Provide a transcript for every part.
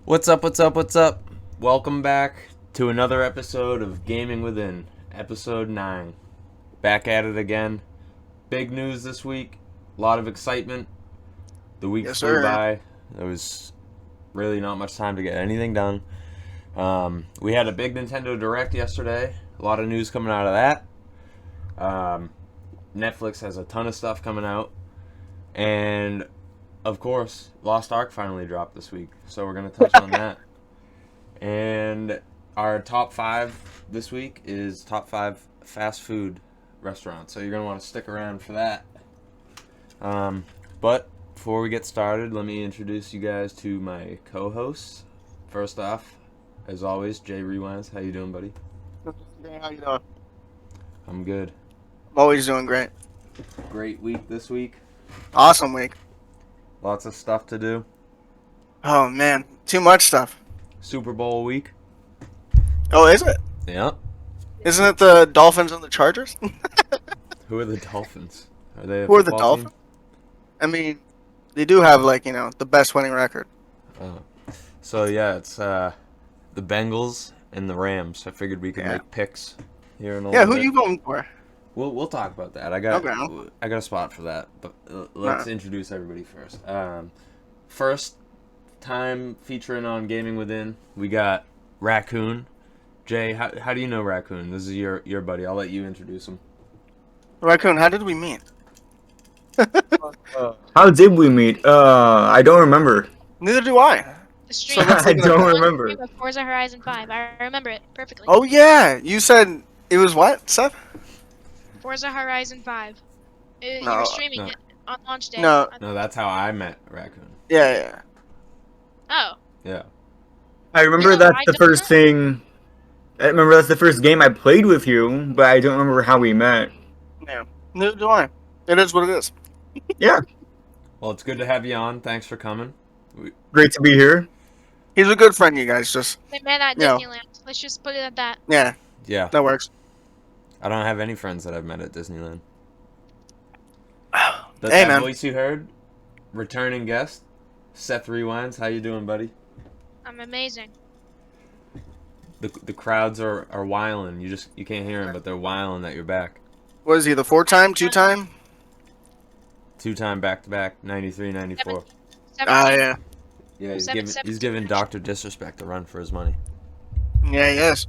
What's up, what's up, what's up? Welcome back to another episode of Gaming Within, episode 9. Back at it again. Big news this week. A lot of excitement. The week flew by. There was really not much time to get anything done. We had a big Nintendo Direct yesterday. A lot of news coming out of that. Netflix has a ton of stuff coming out. And of course, Lost Ark finally dropped this week, so we're going to touch on that. And our top 5 this week is top 5 fast food restaurants, so you're going to want to stick around for that. But before we get started, let me introduce you guys to my co-hosts. First off, as always, Jay Rewinds. How you doing, buddy? Hey, how you doing? I'm good. I'm always doing great. Great week this week. Awesome week. Lots of stuff to do. Oh, man. Too much stuff. Super Bowl week. Oh, is it? Yep. Isn't it the Dolphins and the Chargers? Who are the Dolphins? Are they a Who are the football team? Dolphins? I mean, they do have, the best winning record. Oh. So, yeah, it's the Bengals and the Rams. I figured we could make picks here in a little Yeah, who bit. you voting for? We'll talk about that. I got Okay. a spot for that, but let's introduce everybody first. First time featuring on Gaming Within, we got Raccoon. Jay, how do you know Raccoon? This is your buddy. I'll let you introduce him. Raccoon, how did we meet? How did we meet? I don't remember. Neither do I. The stream. I don't remember. Of Forza Horizon 5. I remember it perfectly. Oh, yeah. You said it was what, Seth? Forza Horizon 5. You No, were streaming no. it on launch day. No. No, that's how I met Raccoon. Yeah. Oh. Yeah. I remember You know, that's I the don't first know. thing. I remember that's the first game I played with you, but I don't remember how we met. Yeah. Neither do I. It is what it is. Yeah, Well, it's good to have you on. Thanks for coming. great to be here. He's a good friend, you guys. Just, They met at Yeah. Disneyland. Let's just put it at that. yeah, Yeah. that works. I don't have any friends that I've met at Disneyland. That's Hey, that man. voice you heard? Returning guest, Seth Rewinds. How you doing, buddy? I'm amazing. The crowds are whiling. You can't hear them, but they're whiling that you're back. What is he, the 4-time, 2-time? 2-time back-to-back, 93, 94. 17. Yeah. Yeah, Seven, he's giving Dr. Disrespect a run for his money. Yeah, he is.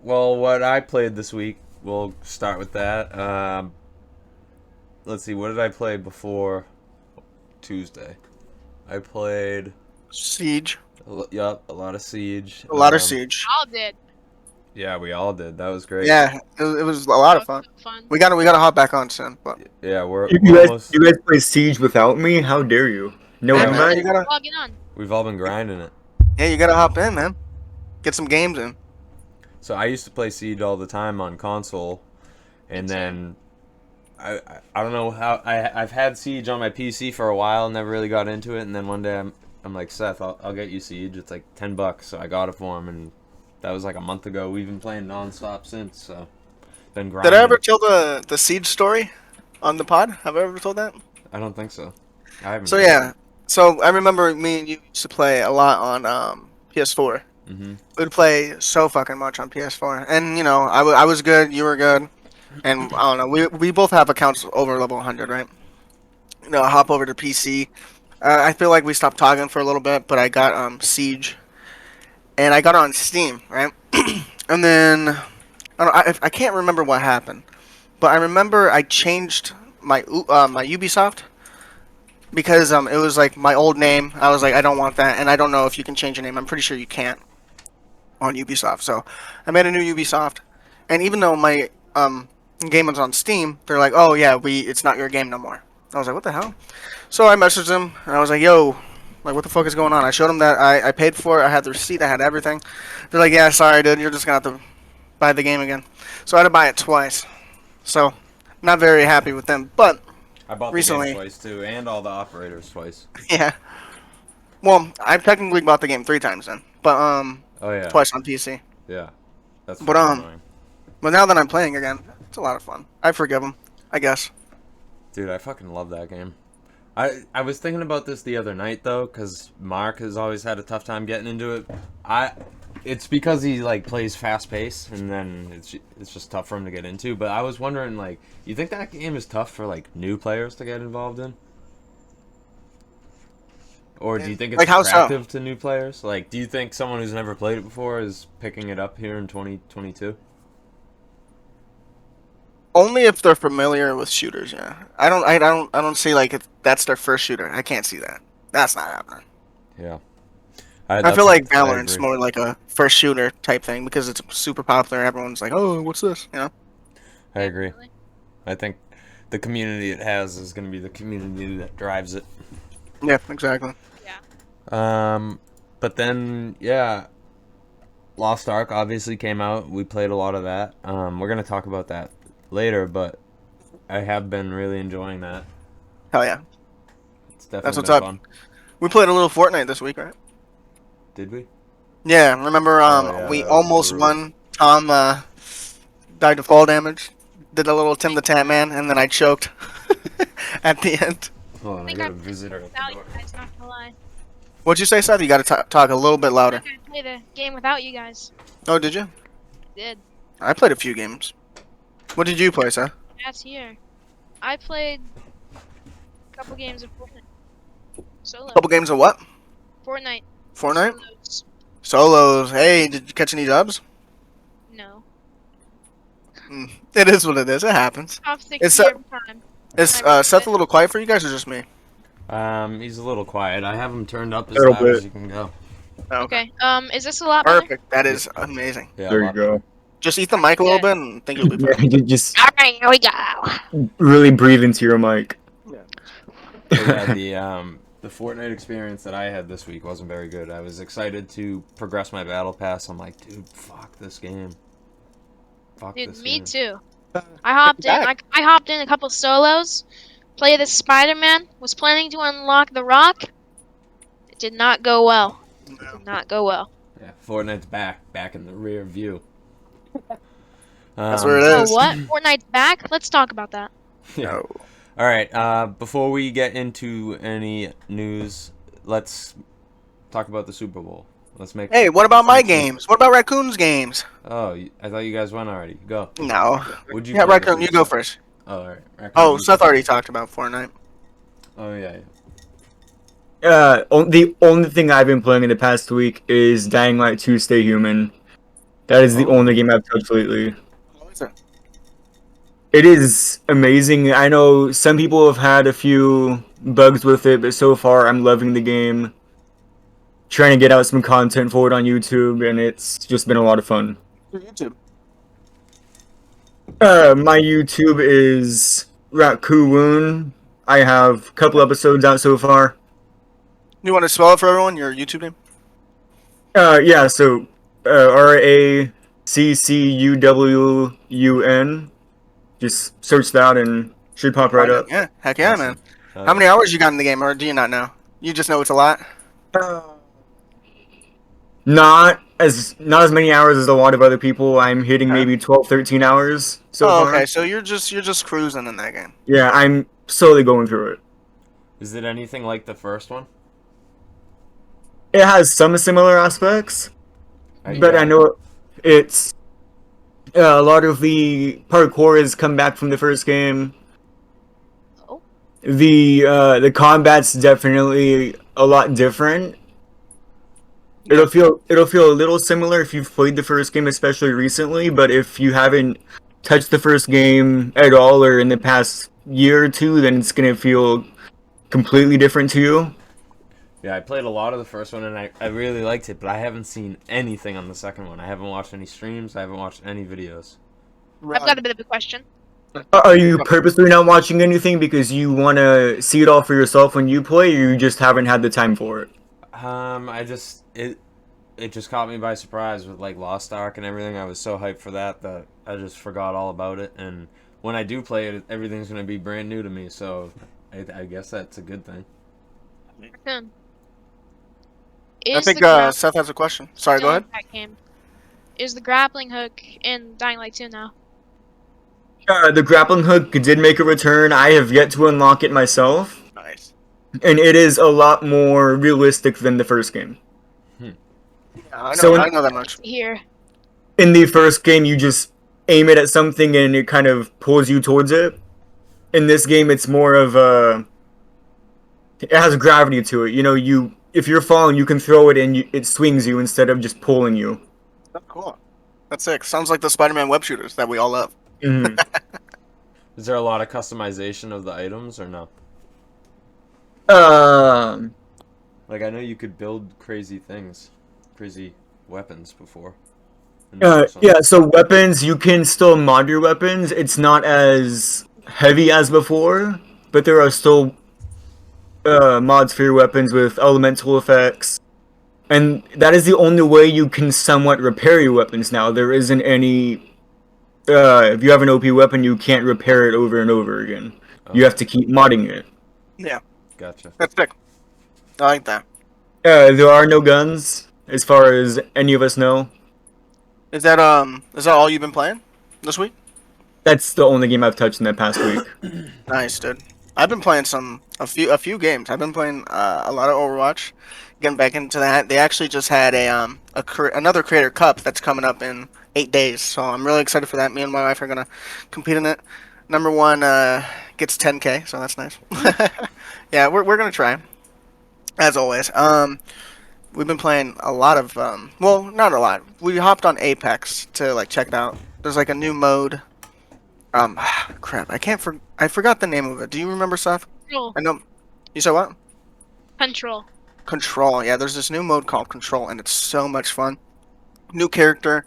Well, what I played this week, we'll start with that. Let's see, what did I play before Tuesday? I played, Siege. a lot of Siege. A lot of Siege. All did. Yeah, we all did. That was great. Yeah, it was a lot of fun. Fun. We gotta hop back on soon. But Yeah, we're You guys, almost. you guys play Siege without me? How dare you? No Yeah, invite? you gotta, Log it on. We've all been grinding it. yeah, you gotta hop in, man. Get some games in. So I used to play Siege all the time on console, and Me too. then I don't know how I've had Siege on my PC for a while, never really got into it, and then one day I'm like, Seth, I'll get you Siege. It's like $10, so I got it for him, and that was like a month ago. We've been playing nonstop since, so been grinding. Did I ever tell the Siege story on the pod? Have I ever told that? I don't think so. I haven't. So yeah, so I remember me and you used to play a lot on PS4. Mhm. We'd play so fucking much on PS4, and I was good, you were good, and I don't know, we both have accounts over level 100, right? Hop over to PC. I feel like we stopped talking for a little bit, but I got Siege, and I got it on Steam, right? And then I can't remember what happened, but I remember I changed my my Ubisoft because it was like my old name. I was like, I don't want that, and I don't know if you can change your name. I'm pretty sure you can't on Ubisoft. So I made a new Ubisoft, and even though my game was on Steam, they're like, oh yeah, it's not your game no more. I was like, what the hell? So I messaged them, and I was like, yo, like, what the fuck is going on? I showed them that I paid for it. I had the receipt. I had everything. They're like, yeah, sorry, dude. You're just going to have to buy the game again. So I had to buy it twice. So, not very happy with them. But, I bought recently- the game twice too, and all the operators twice. yeah. Well, I've technically bought the game 3 times then. But, Oh yeah. twice on PC. Yeah. That's But, fucking annoying. But now that I'm playing again, it's a lot of fun. I forgive them, I guess. Dude, I fucking love that game. I was thinking about this the other night though, because Mark has always had a tough time getting into it. It's because he like plays fast pace, and then it's just tough for him to get into. But I was wondering, like, you think that game is tough for like new players to get involved in, or do you think it's Like, how so? attractive to new players? Like, do you think someone who's never played it before is picking it up here in 2022? Only if they're familiar with shooters. Yeah, I don't see like if that's their first shooter. I can't see that. That's not happening. Yeah, I feel like I Valorant's agree. more like a first shooter type thing because it's super popular. Everyone's like, oh, what's this? You know. I agree. Definitely. I think the community it has is going to be the community that drives it. Yeah, exactly. But then, yeah, Lost Ark obviously came out. We played a lot of that. We're gonna talk about that later, but I have been really enjoying that. Hell yeah. It's That's definitely what's been up. fun. We played a little Fortnite this week, right? Did we? Yeah, remember Oh yeah, we that was almost brutal. won. Tom died to fall damage. Did a little Tim the Tap Man, and then I choked at the end. Hold on, I think got I a visitor at Without the you door. guys, not gonna lie. What'd you say, Seth? You got to talk a little bit I louder. think I played the game without you guys. Oh, did you? Did. I played a few games. What did you play, Seth? That's here. I played a couple games of Fortnite. Solo. Couple games of what? Fortnite. Fortnite? Solos. Solos. Hey, did you catch any dubs? No. It is what it is. It happens. Top 60 It's, every time. Is I Seth a little quiet for you guys, or just me? He's a little quiet. I have him turned up as Little loud bit. as you can go. Oh, Okay. Is this a lot better? Perfect. That is amazing. Yeah, There you go. Just eat the mic a little bit, and I think you'll be Yeah, fine. you just Alright, here we go. really breathe into your mic. But yeah, the Fortnite experience that I had this week wasn't very good. I was excited to progress my battle pass. I'm like, dude, fuck this game. Fuck Dude, this me game. too. I hopped in. Back. I hopped in a couple solos. Played as Spider-Man. Was planning to unlock the Rock. It did not go well. It did not go well. Yeah, Fortnite's back in the rear view. That's where it So is. what? Fortnite's back? Let's talk about that. Yeah. No. All right. Before we get into any news, let's talk about the Super Bowl. Let's make. Hey, what about let's my make some- games? What about Raccoon's games? Oh, I thought you guys went already. Go. No. Would you? Yeah, play this Raccoon, week, you go Seth? first. Oh, all right. Raccoon, Oh, you Seth go. already talked about Fortnite. Oh yeah. The only thing I've been playing in the past week is Dying Light 2 Stay Human. That is the Oh. only game I've touched lately. How is it? It is amazing. I know some people have had a few bugs with it, but so far I'm loving the game. Trying to get out some content for it on YouTube, and it's just been a lot of fun. YouTube. My YouTube is CFCRaccUwUn. I have a couple episodes out so far. You want to spell it for everyone? Your YouTube name? Yeah, so RACCUWUN. Just search that and should pop right up. Yeah, heck yeah, man. Awesome. How many hours you got in the game, or do you not know? You just know it's a lot. Not as many hours as a lot of other people. I'm hitting maybe 12, 13 hours so Oh, far. okay. So you're just cruising in that game. Yeah, I'm slowly going through it. Is it anything like the first one? It has some similar aspects, but Yeah. I know it's a lot of the parkour has come back from the first game. Oh. The combat's definitely a lot different. It'll feel a little similar if you've played the first game, especially recently. But if you haven't touched the first game at all or in the past year or two, then it's gonna feel completely different to you. Yeah, I played a lot of the first one and I really liked it, but I haven't seen anything on the second one. I haven't watched any streams. I haven't watched any videos. I've got a bit of a question. Are you purposely not watching anything because you want to see it all for yourself when you play, or you just haven't had the time for it? It just caught me by surprise with like Lost Ark and everything. I was so hyped for that I just forgot all about it. And when I do play it, everything's gonna be brand new to me. So I guess that's a good thing. Raccoon. I Is think the gra- Seth has a question. Sorry, go ahead. that game. Is the grappling hook in Dying Light 2 now? The grappling hook did make a return. I have yet to unlock it myself. Nice. and it is a lot more realistic than the first game. Yeah, I know. So I know that much. Here. In the first game, you just aim it at something and it kind of pulls you towards it. In this game, it's more of a. It has gravity to it. You know, if you're falling, you can throw it and it swings you instead of just pulling you. Oh, cool. That's sick. Sounds like the Spider-Man web shooters that we all love. Mhm. Is there a lot of customization of the items or no? Um. Like, I know you could build crazy things, crazy weapons before. in the first one. Yeah, so weapons, you can still mod your weapons. It's not as heavy as before, but there are still mods for your weapons with elemental effects. And that is the only way you can somewhat repair your weapons now. There isn't any... if you have an OP weapon, you can't repair it over and over again. You have to keep modding it. Yeah, Gotcha. that's sick. I like that. There are no guns, as far as any of us know. Is that all you've been playing this week? That's the only game I've touched in the past week. Nice, dude. I've been playing a few games. I've been playing a lot of Overwatch. Getting back into that. They actually just had another Creator Cup that's coming up in 8 days. So I'm really excited for that. Me and my wife are gonna compete in it. Number one gets 10K, so that's nice. Yeah, we're gonna try, as always. We've been playing a lot of well, not a lot. We hopped on Apex to like check it out. There's like a new mode. Crap, I forgot the name of it. Do you remember, Seth? Control. I know. You said what? Control. Control. Yeah, there's this new mode called Control, and it's so much fun. New character.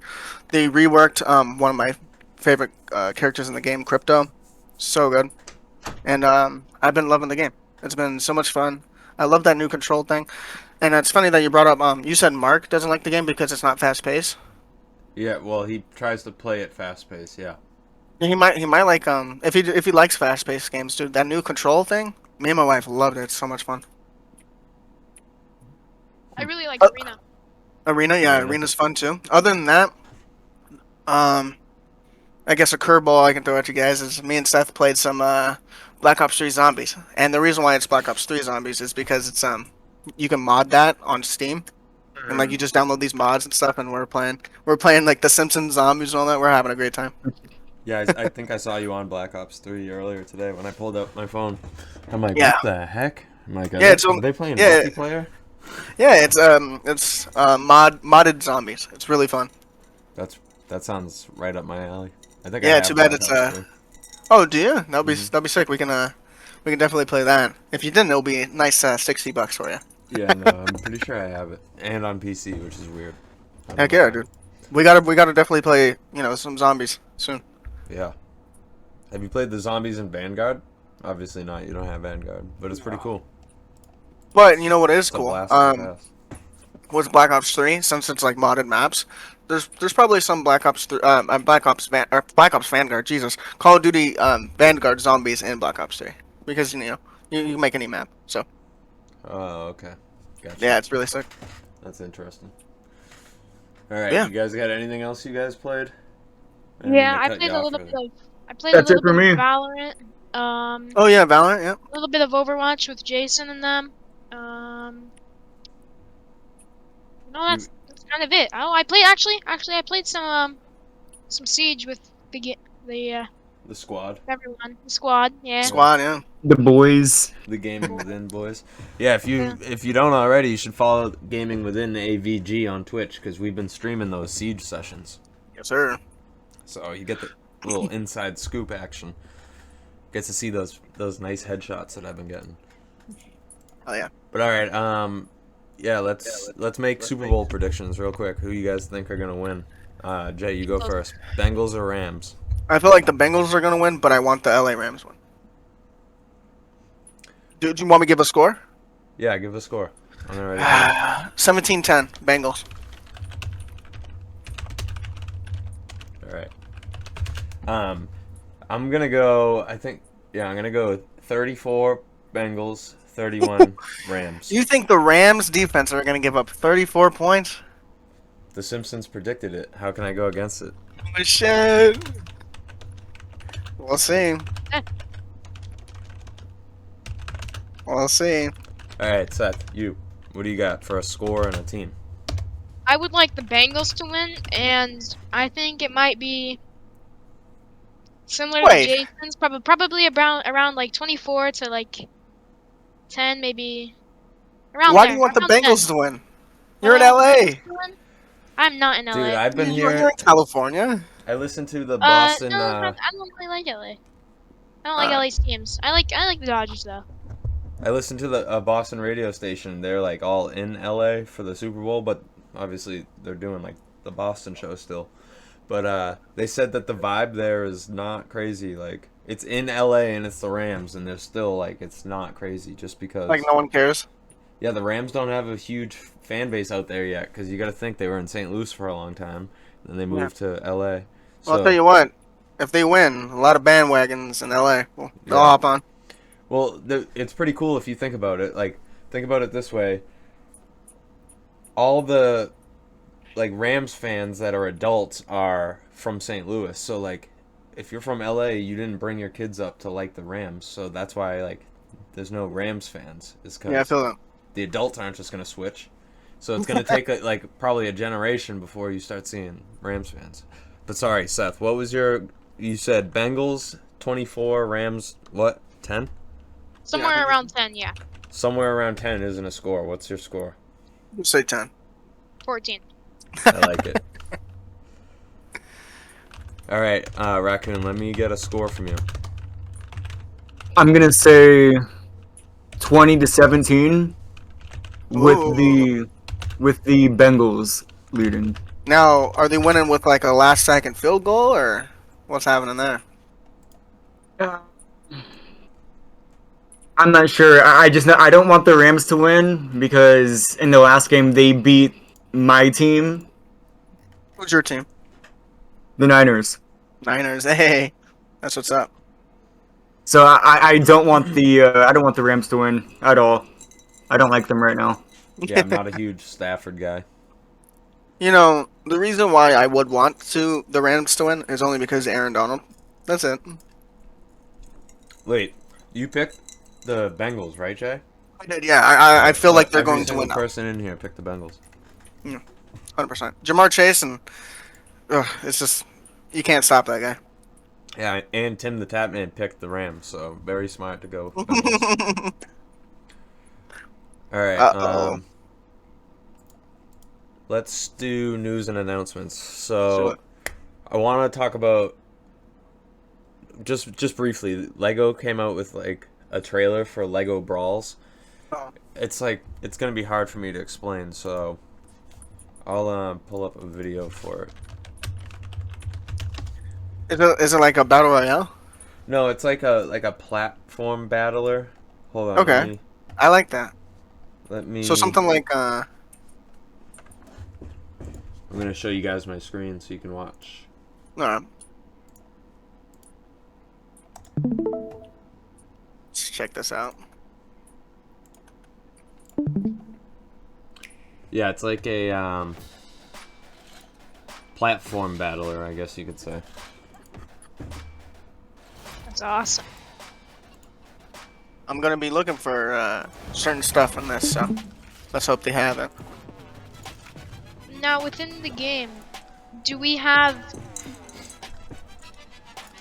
They reworked one of my favorite characters in the game, Crypto. So good. And I've been loving the game. It's been so much fun. I love that new Control thing. And it's funny that you brought up. You said Mark doesn't like the game because it's not fast paced. Yeah, well, he tries to play it fast paced. Yeah. He might like if he likes fast paced games, dude. That new Control thing. Me and my wife loved it. It's so much fun. I really like Arena. Arena, yeah, Arena's fun too. Other than that, I guess a curveball I can throw at you guys is me and Seth played some Black Ops 3 Zombies, and the reason why it's Black Ops 3 Zombies is because it's you can mod that on Steam, and like you just download these mods and stuff, and we're playing like the Simpsons Zombies and all that. We're having a great time. Yeah, I think I saw you on Black Ops 3 earlier today when I pulled up my phone. I'm like, Yeah. what the heck? I'm like, Yeah, are they playing yeah. multiplayer? Yeah, it's modded zombies. It's really fun. That sounds right up my alley. I think. Yeah, I have too bad Black it's Ops 3. Oh, do you? That'll be sick. We can definitely play that. If you didn't, it'll be a nice $60 for you. Yeah, no, I'm pretty sure I have it, and on PC, which is weird. I don't Heck know yeah, why. dude. We gotta definitely play some zombies soon. Yeah. Have you played the zombies in Vanguard? Obviously not. You don't have Vanguard, but it's pretty cool. But you know what is It's a cool? blast to pass. Was Black Ops 3, since it's like modded maps, there's probably some Black Ops Vanguard, Jesus, Call of Duty Vanguard zombies in Black Ops 3 because you can make any map. So Oh, okay. Gotcha. yeah, it's really sick. That's interesting. All right, Yeah. you guys got anything else you guys played? didn't Yeah, mean to I cut played you a off little there. bit of. I played That's a it little for bit me. of Valorant. Oh yeah, Valorant. Yeah. A little bit of Overwatch with Jason and them. No, that's kind of it. Oh, I played actually I played some Siege with the The squad. everyone, the squad. Yeah. Squad. Yeah. The boys. The Gaming Within boys. Yeah, if you don't already, you should follow Gaming Within AVG on Twitch because we've been streaming those Siege sessions. Yes, sir. So you get the little inside scoop action. Get to see those nice headshots that I've been getting. Oh yeah. But all right, yeah, let's make Super Bowl predictions real quick. Who you guys think are gonna win? Jay, you go first. Bengals or Rams? I feel like the Bengals are gonna win, but I want the LA Rams win. Do you want me to give a score? Yeah, give a score. I'm ready. 17-10 Bengals. All right. I'm gonna go. I'm gonna go 34 Bengals, 31 Rams. You think the Rams defense are gonna give up 34 points? The Simpsons predicted it. How can I go against it? Oh shit. We'll see. We'll see. All right, Seth, what do you got for a score and a team? I would like the Bengals to win, and I think it might be similar to Wait. Jason's, probably around like 24 to like 10, maybe around Why there. do you want the around 10. Bengals to win? You're in I want the LA. Bengals to win. I'm not in LA. Dude, I've been You're here. in California. I listened to the Boston. No, I don't really like LA. I don't like Uh, LA's teams. I like the Dodgers though. I listened to the Boston radio station. They're like all in LA for the Super Bowl, but obviously they're doing like the Boston show still. But they said that the vibe there is not crazy. Like it's in LA and it's the Rams, and they're still like it's not crazy just because. like no one cares. Yeah, the Rams don't have a huge fan base out there yet because you got to think they were in St. Louis for a long time, and then they moved to LA. Well, I'll tell you what. If they win, a lot of bandwagons in LA. They'll hop on. Well, it's pretty cool if you think about it. Like, think about it this way. All the, like, Rams fans that are adults are from St. Louis. So, like, if you're from LA, you didn't bring your kids up to like the Rams. So that's why, like, there's no Rams fans. Is because Yeah, I feel that. the adults aren't just going to switch. So it's going to take, like, probably a generation before you start seeing Rams fans. But sorry, Seth, what was you said Bengals, 24, Rams, what, 10? Somewhere around 10, yeah. Somewhere around 10 isn't a score. What's your score? Say 10. 14. I like it. All right, Raccoon, let me get a score from you. I'm gonna say 20-17 with the Bengals leading. Now, are they winning with like a last-second field goal, or what's happening there? I'm not sure. I don't want the Rams to win because in the last game they beat my team, Who's your team? the Niners. Niners. Hey, that's what's up. So I don't want the Rams to win at all. I don't like them right now. Yeah, I'm not a huge Stafford guy. You know, the reason why I would want the Rams to win is only because of Aaron Donald. That's it. Wait, you picked the Bengals, right, Jay? I did, yeah. I feel like they're going to Every win now. single person in here picked the Bengals. 100%. Jamar Chase and it's just you can't stop that guy. Yeah, and Tim the Tapman picked the Rams, so very smart to go with the Bengals. All right. Let's do news and announcements. So, I want to talk about just briefly. Lego came out with like a trailer for Lego Brawls. Oh. It's gonna be hard for me to explain, so I'll pull up a video for it. Is it like a battle royale? No, it's like a platform battler. Hold on. Okay. I like that. Let me. So something like I'm gonna show you guys my screen so you can watch. Alright. Let's check this out. Yeah, it's like a platform battler, I guess you could say. That's awesome. I'm gonna be looking for certain stuff in this, so let's hope they have it. Now, within the game, do we have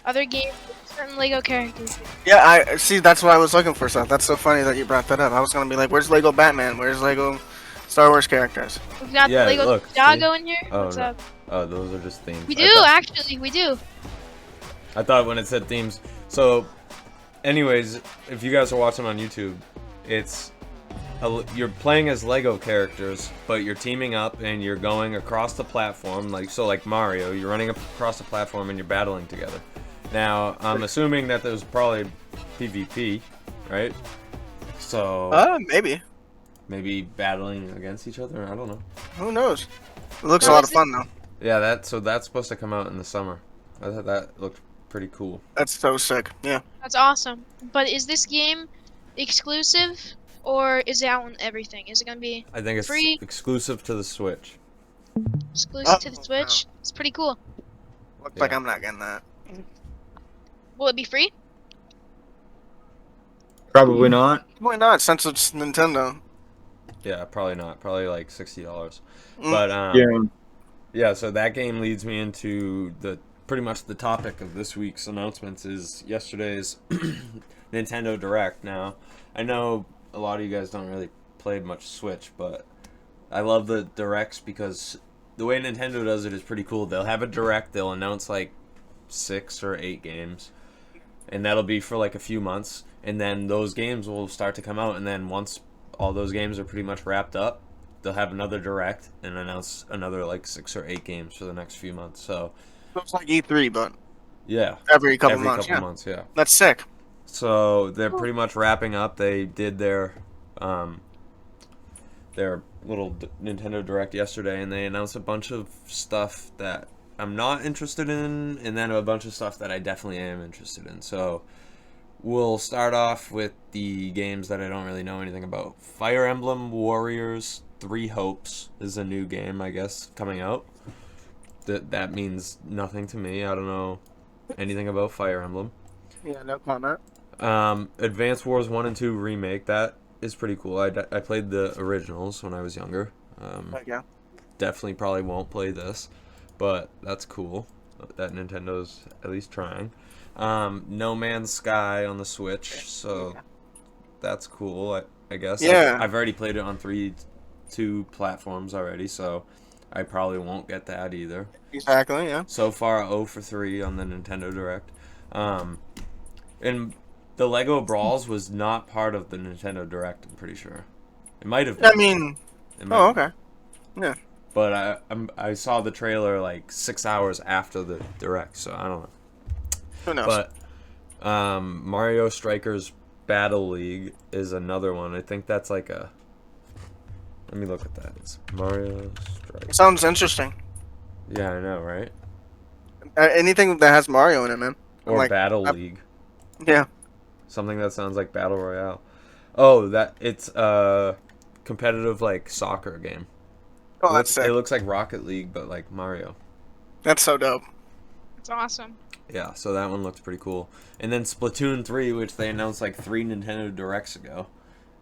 other games with certain Lego characters? Yeah, I see. That's what I was looking for. So that's so funny that you brought that up. I was gonna be like, "Where's Lego Batman? Where's Lego Star Wars characters?" We've got Yeah, the Lego look, Ninjago in here. Oh, What's no. up? Oh, those are just themes. We do, actually, we do. I thought when it said themes. So, anyways, if you guys are watching on YouTube, you're playing as Lego characters, but you're teaming up and you're going across the platform, like Mario. You're running across the platform and you're battling together. Now, I'm assuming that there's probably PvP, right? So Maybe. battling against each other. I don't know. Who knows? It looks No, a lot is of fun though. Yeah, that's supposed to come out in the summer. I thought that looked pretty cool. That's so sick. Yeah. That's awesome. But is this game exclusive, or is it out on everything? Is it gonna be I think it's free? exclusive to the Switch. Exclusive to the Oh, Switch? It's pretty cool. Looks like Yeah. I'm not getting that. Will it be free? Probably not. Why not? Since it's Nintendo. Yeah, probably not. Probably like $60. Mm. But Yeah. yeah, so that game leads me into the pretty much the topic of this week's announcements is yesterday's Nintendo Direct. Now, I know a lot of you guys don't really play much Switch, but I love the Directs because the way Nintendo does it is pretty cool. They'll have a Direct, they'll announce like 6 or 8 games, and that'll be for like a few months, and then those games will start to come out, and then once all those games are pretty much wrapped up, they'll have another Direct and announce another like 6 or 8 games for the next few months. So It's like E3, but yeah, every couple every months. couple Yeah, months, yeah. that's sick. So they're pretty much wrapping up. They did their little Nintendo Direct yesterday, and they announced a bunch of stuff that I'm not interested in, and then a bunch of stuff that I definitely am interested in. So we'll start off with the games that I don't really know anything about. Fire Emblem Warriors 3 Hopes is a new game, I guess, coming out. That means nothing to me. I don't know anything about Fire Emblem. Yeah, no comment. Advance Wars 1 and 2 remake, that is pretty cool. I played the originals when I was younger. Yeah. Definitely probably won't play this, but that's cool that Nintendo's at least trying. No Man's Sky on the Switch, so that's cool, I guess. Yeah. I've already played it on 2 platforms already, so I probably won't get that either. Exactly. Yeah. So far, 0 for 3 on the Nintendo Direct. And the Lego Brawls was not part of the Nintendo Direct, I'm pretty sure. It might have been. I mean. It might Oh, have been. okay. Yeah. But I saw the trailer like 6 hours after the Direct, so I don't know. Who knows? But Mario Strikers Battle League is another one. I think that's like a... Let me look at that. It's Mario Strikers. Sounds interesting. Yeah, I know, right? Anything that has Mario in it, man. I'm Or like, Battle League. Yeah. Something that sounds like Battle Royale. Oh, it's a competitive like soccer game. Oh, that's sick. It looks like Rocket League, but like Mario. That's so dope. It's awesome. Yeah, so that one looks pretty cool. And then Splatoon 3, which they announced like 3 Nintendo Directs ago.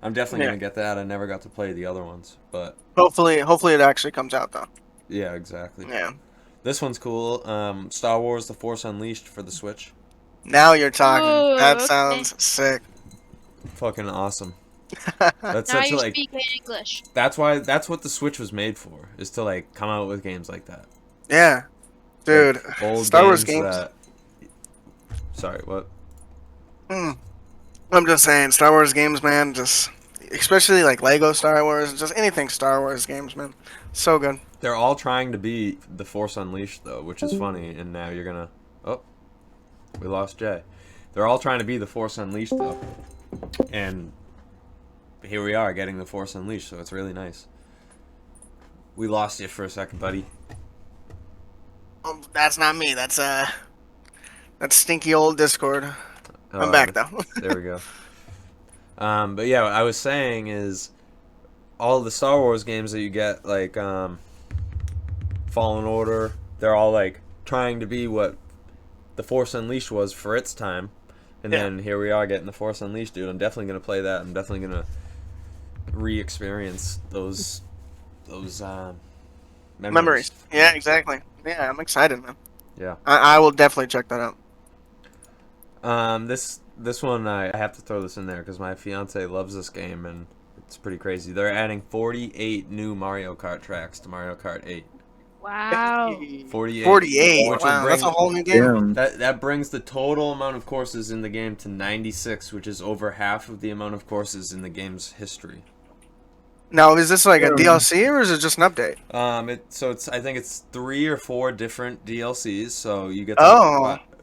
I'm definitely gonna get that. I never got to play the other ones, but Hopefully it actually comes out though. yeah, exactly. Yeah. This one's cool. Star Wars: The Force Unleashed for the Switch. Now you're talking. Ooh, That okay. sounds sick. Fucking awesome. That's Now such a you're like. speaking English. That's what the Switch was made for. Is to like come out with games like that. Yeah. Dude. Like, old Star Wars games. That... Sorry, what? I'm just saying, Star Wars games, man, just especially like Lego Star Wars, just anything Star Wars games, man. So good. They're all trying to be The Force Unleashed, though, which is funny. And now you're gonna... Oh, we lost Jay. They're all trying to be The Force Unleashed, though. And here we are, getting The Force Unleashed, so it's really nice. We lost you for a second, buddy. That's not me. That's stinky old Discord. I'm back though. There we go. But yeah, what I was saying is all the Star Wars games that you get, like Fallen Order, they're all like trying to be what The Force Unleashed was for its time. And then here we are getting The Force Unleashed, dude. I'm definitely gonna play that. I'm definitely gonna re-experience those Memories. Yeah, exactly. Yeah, I'm excited, man. Yeah. I will definitely check that out. This one I have to throw this in there because my fiance loves this game and it's pretty crazy. They're adding 48 new Mario Kart tracks to Mario Kart 8. Wow. 48. 48. Which Wow, will that's a whole new game. That brings the total amount of courses in the game to 96, which is over half of the amount of courses in the game's history. Now, is this like a DLC or is it just an update? I think it's 3 or 4 different DLCs. So you get.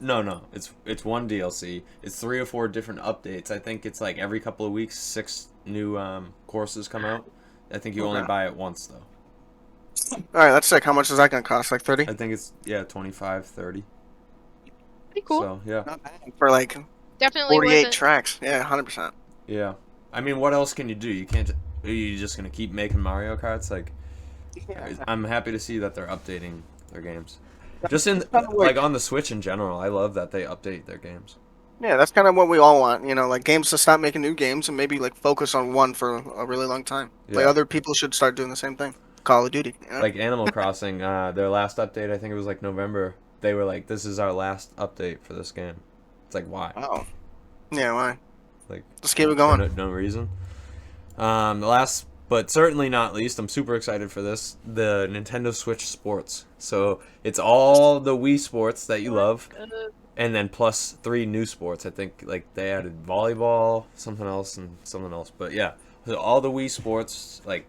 No, it's one DLC. It's 3 or 4 different updates. I think it's like every couple of weeks, 6 new courses come out. I think you only buy it once though. All right, that's sick. How much is that gonna cost? Like 30? I think it's 25, 30. Pretty cool. So yeah. Not bad. For like Definitely worth 48 it. tracks. Yeah, 100%. Yeah. I mean, what else can you do? You can't. Are you just gonna keep making Mario Karts? Like, I'm happy to see that they're updating their games. Just in like on the Switch in general, I love that they update their games. Yeah, that's kind of what we all want. Like games to stop making new games and maybe like focus on one for a really long time. Like Yeah. other people should start doing the same thing. Call of Duty. Like Animal Crossing, their last update, I think it was like November. They were like, "This is our last update for this game." It's like, why? Oh. Yeah, why? Like, Just keep it for going. no reason. The last, but certainly not least, I'm super excited for this. The Nintendo Switch Sports. So it's all the Wii Sports that you love, and then plus 3 new sports. I think like they added volleyball, something else, and something else. But yeah, so all the Wii Sports like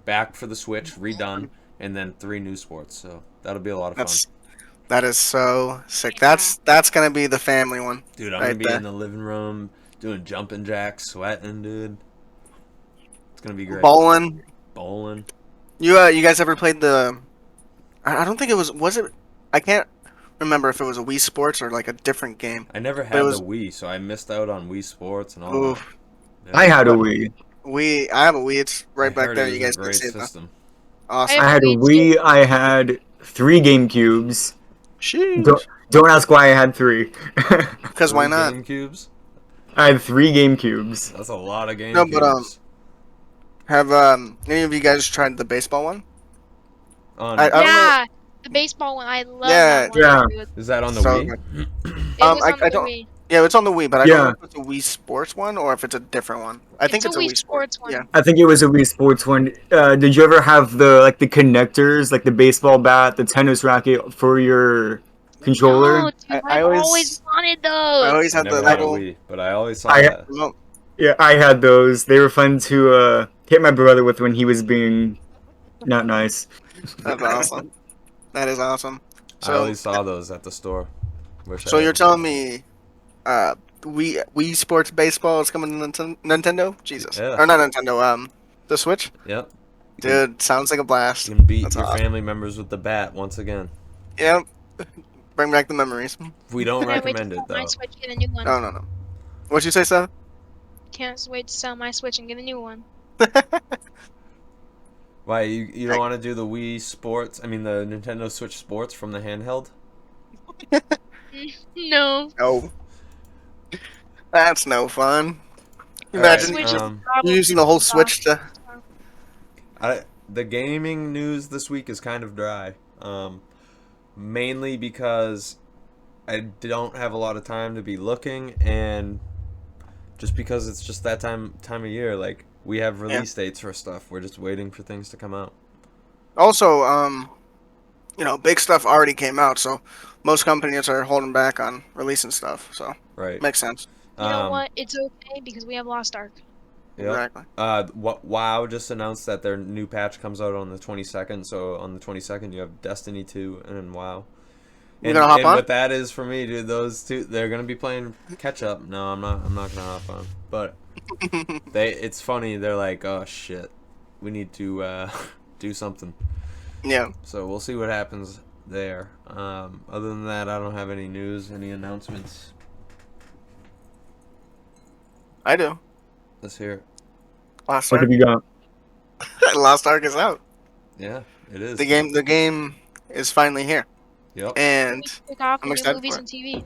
back for the Switch, redone, and then 3 new sports. So that'll be a lot of fun. That is so sick. That's gonna be the family one. Dude, I'm right gonna be there. in the living room doing jumping jacks, sweating, dude. It's gonna be great. Bowling. You You guys ever played the? I don't think it was it? I can't remember if it was a Wii Sports or like a different game. I never But it had was- the Wii, so I missed out on Wii Sports and all Oof. that. I had a Wii. I have a Wii. It's right I back heard there. it You was guys a can great see it. Though. system. Awesome. I had a Wii. I had 3 GameCubes. Sheesh. Don't ask why I had 3. Because why not? GameCubes? I had 3 GameCubes. That's a lot of GameCubes. No, but, Have any of you guys tried the baseball one? On, I don't know. Yeah, the baseball one. I love Yeah, that one. yeah. Dude. is that on the So Wii? good. It Um, was I- on the I don't- Wii. Yeah, it's on the Wii, but I don't Yeah. know if it's a Wii Sports one or if it's a different one. I think it's a a Wii Wii Sports one. Yeah. I think it was a Wii Sports one. Did you ever have the connectors, like the baseball bat, the tennis racket for your controller? No, dude, I I've always- always wanted those. I always I had the never had a little Wii, but I always saw I- that. remote. Yeah, I had those. They were fun to hit my brother with when he was being not nice. That's awesome. That is awesome. I So, always saw those at the store. Wish I so had you're them. telling me, Wii Sports Baseball is coming to Nintendo? Jesus. Yeah. Or not Nintendo. The Switch. Yep. Dude, sounds like a blast. You can beat That's your awesome. family members with the bat once again. Yep. Bring back the memories. We don't Can't wait to recommend it sell my though. Switch, get a new one. No. What'd you say, Seth? Can't wait to sell my Switch and get a new one. Why you don't want to do the Wii Sports? I mean the Nintendo Switch Sports from the handheld? No. No. That's no fun. All Imagine right, Switch is um, probably using the whole Switch to. The gaming news this week is kind of dry. Mainly because I don't have a lot of time to be looking, and just because it's just that time of year. Like we have release dates for stuff. We're just waiting for things to come out. Also, big stuff already came out, so most companies are holding back on releasing stuff. So Right. makes sense. You know what? It's okay because we have Lost Ark. Yep. Exactly. WoW just announced that their new patch comes out on the 22nd. So on the 22nd, you have Destiny 2 and WoW. You gonna hop and on? what that is for me, dude, those two, they're gonna be playing catch up. No, I'm not gonna hop on. But it's funny. They're like, oh shit, we need to do something. Yeah. So we'll see what happens there. Other than that, I don't have any news, any announcements. I do. Let's hear it. Lost What Ark. have you got? Lost Ark is out. Yeah, it is. The game is finally here, Yep. and Kick off I'm and do excited movies for and TV.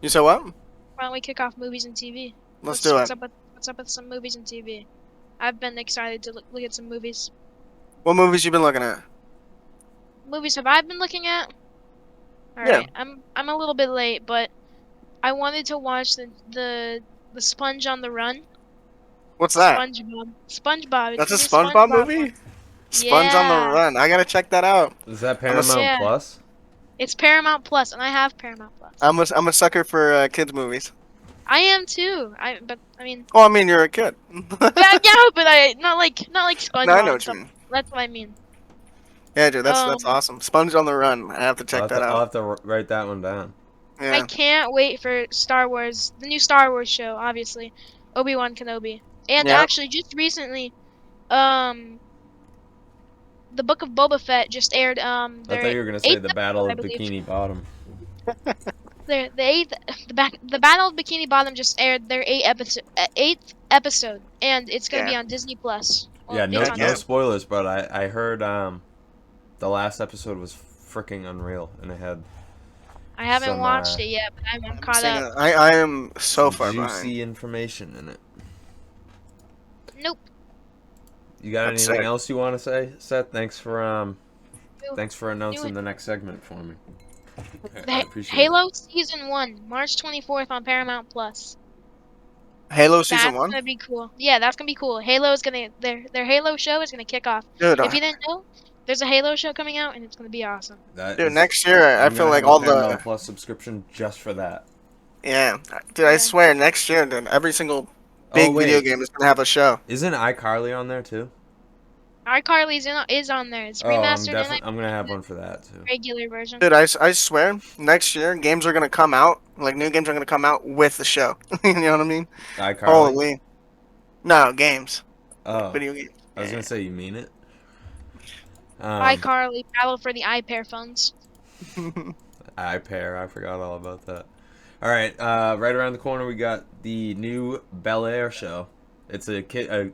you said what? Why don't we kick off movies and TV? Let's do what's it. What's up with some movies and TV? I've been excited to look at some movies. What movies you been looking at? Movies have I been looking at? All Yeah. right, I'm a little bit late, but I wanted to watch the Sponge on the Run. What's that? SpongeBob. That's a It's the new SpongeBob movie? one. Sponge on Yeah. the Run. I gotta check that out. Is that Paramount Yeah. Plus? It's Paramount Plus, and I have Paramount Plus. I'm a sucker for kids movies. I am too. I mean, Oh, I mean you're a kid. yeah, but I not like SpongeBob. No, I know what so you mean. That's what I mean. Yeah, dude, that's awesome. Sponge on the Run. I have to check that I'll out. have to write that one down. Yeah. I can't wait for Star Wars, the new Star Wars show, obviously, Obi-Wan Kenobi, and Yeah. actually just recently, the Book of Boba Fett just aired. I thought you were gonna say eighth the Battle of episode, I believe. Bikini Bottom. The Battle of Bikini Bottom just aired their eighth episode, and it's gonna be Yeah. on Disney Plus. Well, Yeah, no, it's on no Yeah. spoilers, but I heard the last episode was freaking unreal, and it had I haven't some watched it yet, but I'm caught Saying up. I am so some far juicy behind. information in it. Nope. You got That's anything sick. else you want to say, Seth? Thanks for Do announcing it. the next segment for me. I The appreciate Halo Season 1, March 24th on Paramount Plus. Halo Season That's 1? gonna be cool. Yeah, that's gonna be cool. Their Halo show is gonna kick off. Dude, If you didn't know, there's a Halo show coming out, and it's gonna be awesome. That dude, is, next year I I'm feel gonna like have a all Paramount the... Plus subscription just for that. Yeah. Dude, I Yeah. swear, next year, dude, every single Oh big video wait, game is going to have a show. isn't iCarly on there too? iCarly's is on there. It's Oh, remastered and I'm gonna have one for that too. regular version. Dude, I swear, next year, games are going to come out, like, new games are going to come out with the show. You know what I mean? iCarly. Holy. No, games. Oh, Video games. I was gonna say you mean it. iCarly, Battle for the iPair phones. iPair, I forgot all about that. All right, right around the corner we got the new Bel Air show. It's a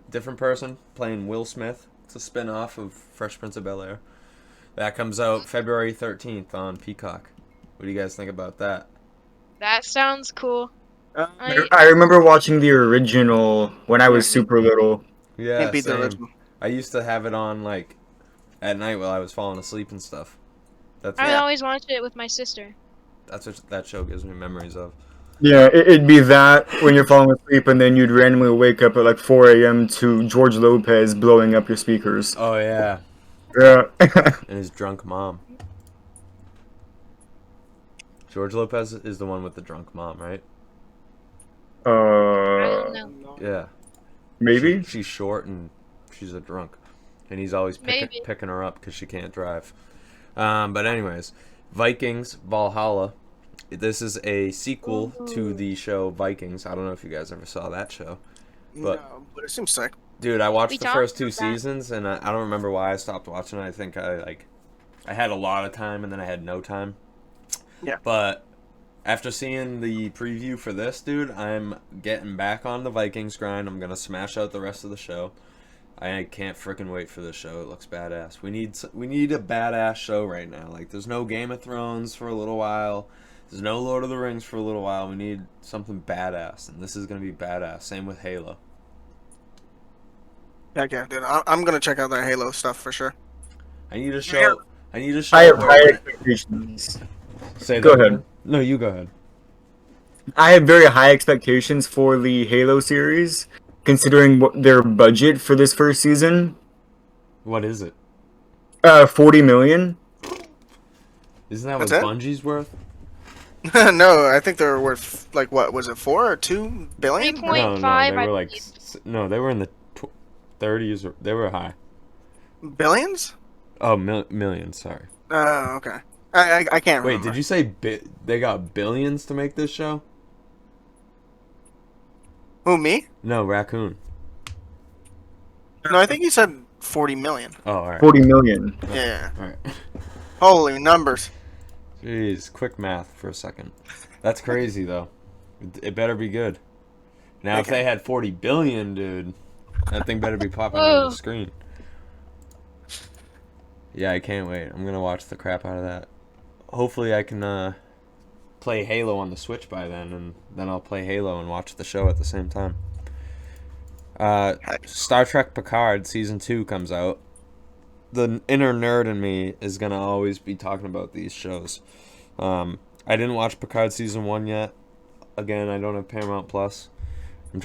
different person playing Will Smith. It's a spin-off of Fresh Prince of Bel Air. That comes out February 13th on Peacock. What do you guys think about that? That sounds cool. I remember watching the original when I was super little. Yeah, Can't beat the same. original. I used to have it on like at night while I was falling asleep and stuff. That's I would Yeah. always watch it with my sister. that's what that show gives me memories of. Yeah, it'd be that when you're falling asleep, and then you'd randomly wake up at like 4 a.m. to George Lopez blowing up your speakers. Oh yeah, Yeah. and his drunk mom. George Lopez is the one with the drunk mom, right? I don't know. Yeah. Maybe. She's short and she's a drunk, and he's always Maybe. picking her up because she can't drive. But anyways, Vikings Valhalla. This is a sequel to the show Vikings. I don't know if you guys ever saw that show. But- No, but it seems sick. Dude, I watched We the talked first two about that. seasons, and I don't remember why I stopped watching it. I think I had a lot of time, and then I had no time. Yeah. But after seeing the preview for this, dude, I'm getting back on the Vikings grind. I'm gonna smash out the rest of the show. I can't freaking wait for this show. It looks badass. We need a badass show right now. Like, there's no Game of Thrones for a little while. There's no Lord of the Rings for a little while. We need something badass, and this is gonna be badass. Same with Halo. Heck yeah, dude. I'm going to check out that Halo stuff for sure. I need a show. I need a show. I have high where- expectations. Say Go that ahead. again. No, you go ahead. I have very high expectations for the Halo series, considering what their budget for this first season. What is it? 40 million. Isn't that That's what it? Bungie's worth? No, I think they're worth, like, what, was it 4 or 2 billion? 3.5, No, they I were like believe. no, they were in the 30s. Or, they were high. Billions? Oh, millions. Sorry. Oh, okay. I can't remember. Wait, did you say they got billions to make this show? Who, me? No, Raccoon. No, I think you said 40 million. Oh, all right. 40 million. Yeah. All right. Holy numbers. Jeez, quick math for a second. That's crazy though. It better be good. Now, if Okay. they had 40 billion, dude, that thing better be popping on the Whoa. screen. Yeah, I can't wait. I'm gonna watch the crap out of that. Hopefully, I can play Halo on the Switch by then, and then I'll play Halo and watch the show at the same time. Star Trek Picard Season 2 comes out. The inner nerd in me is going to always be talking about these shows. I didn't watch Picard Season 1 yet. Again, I don't have Paramount Plus.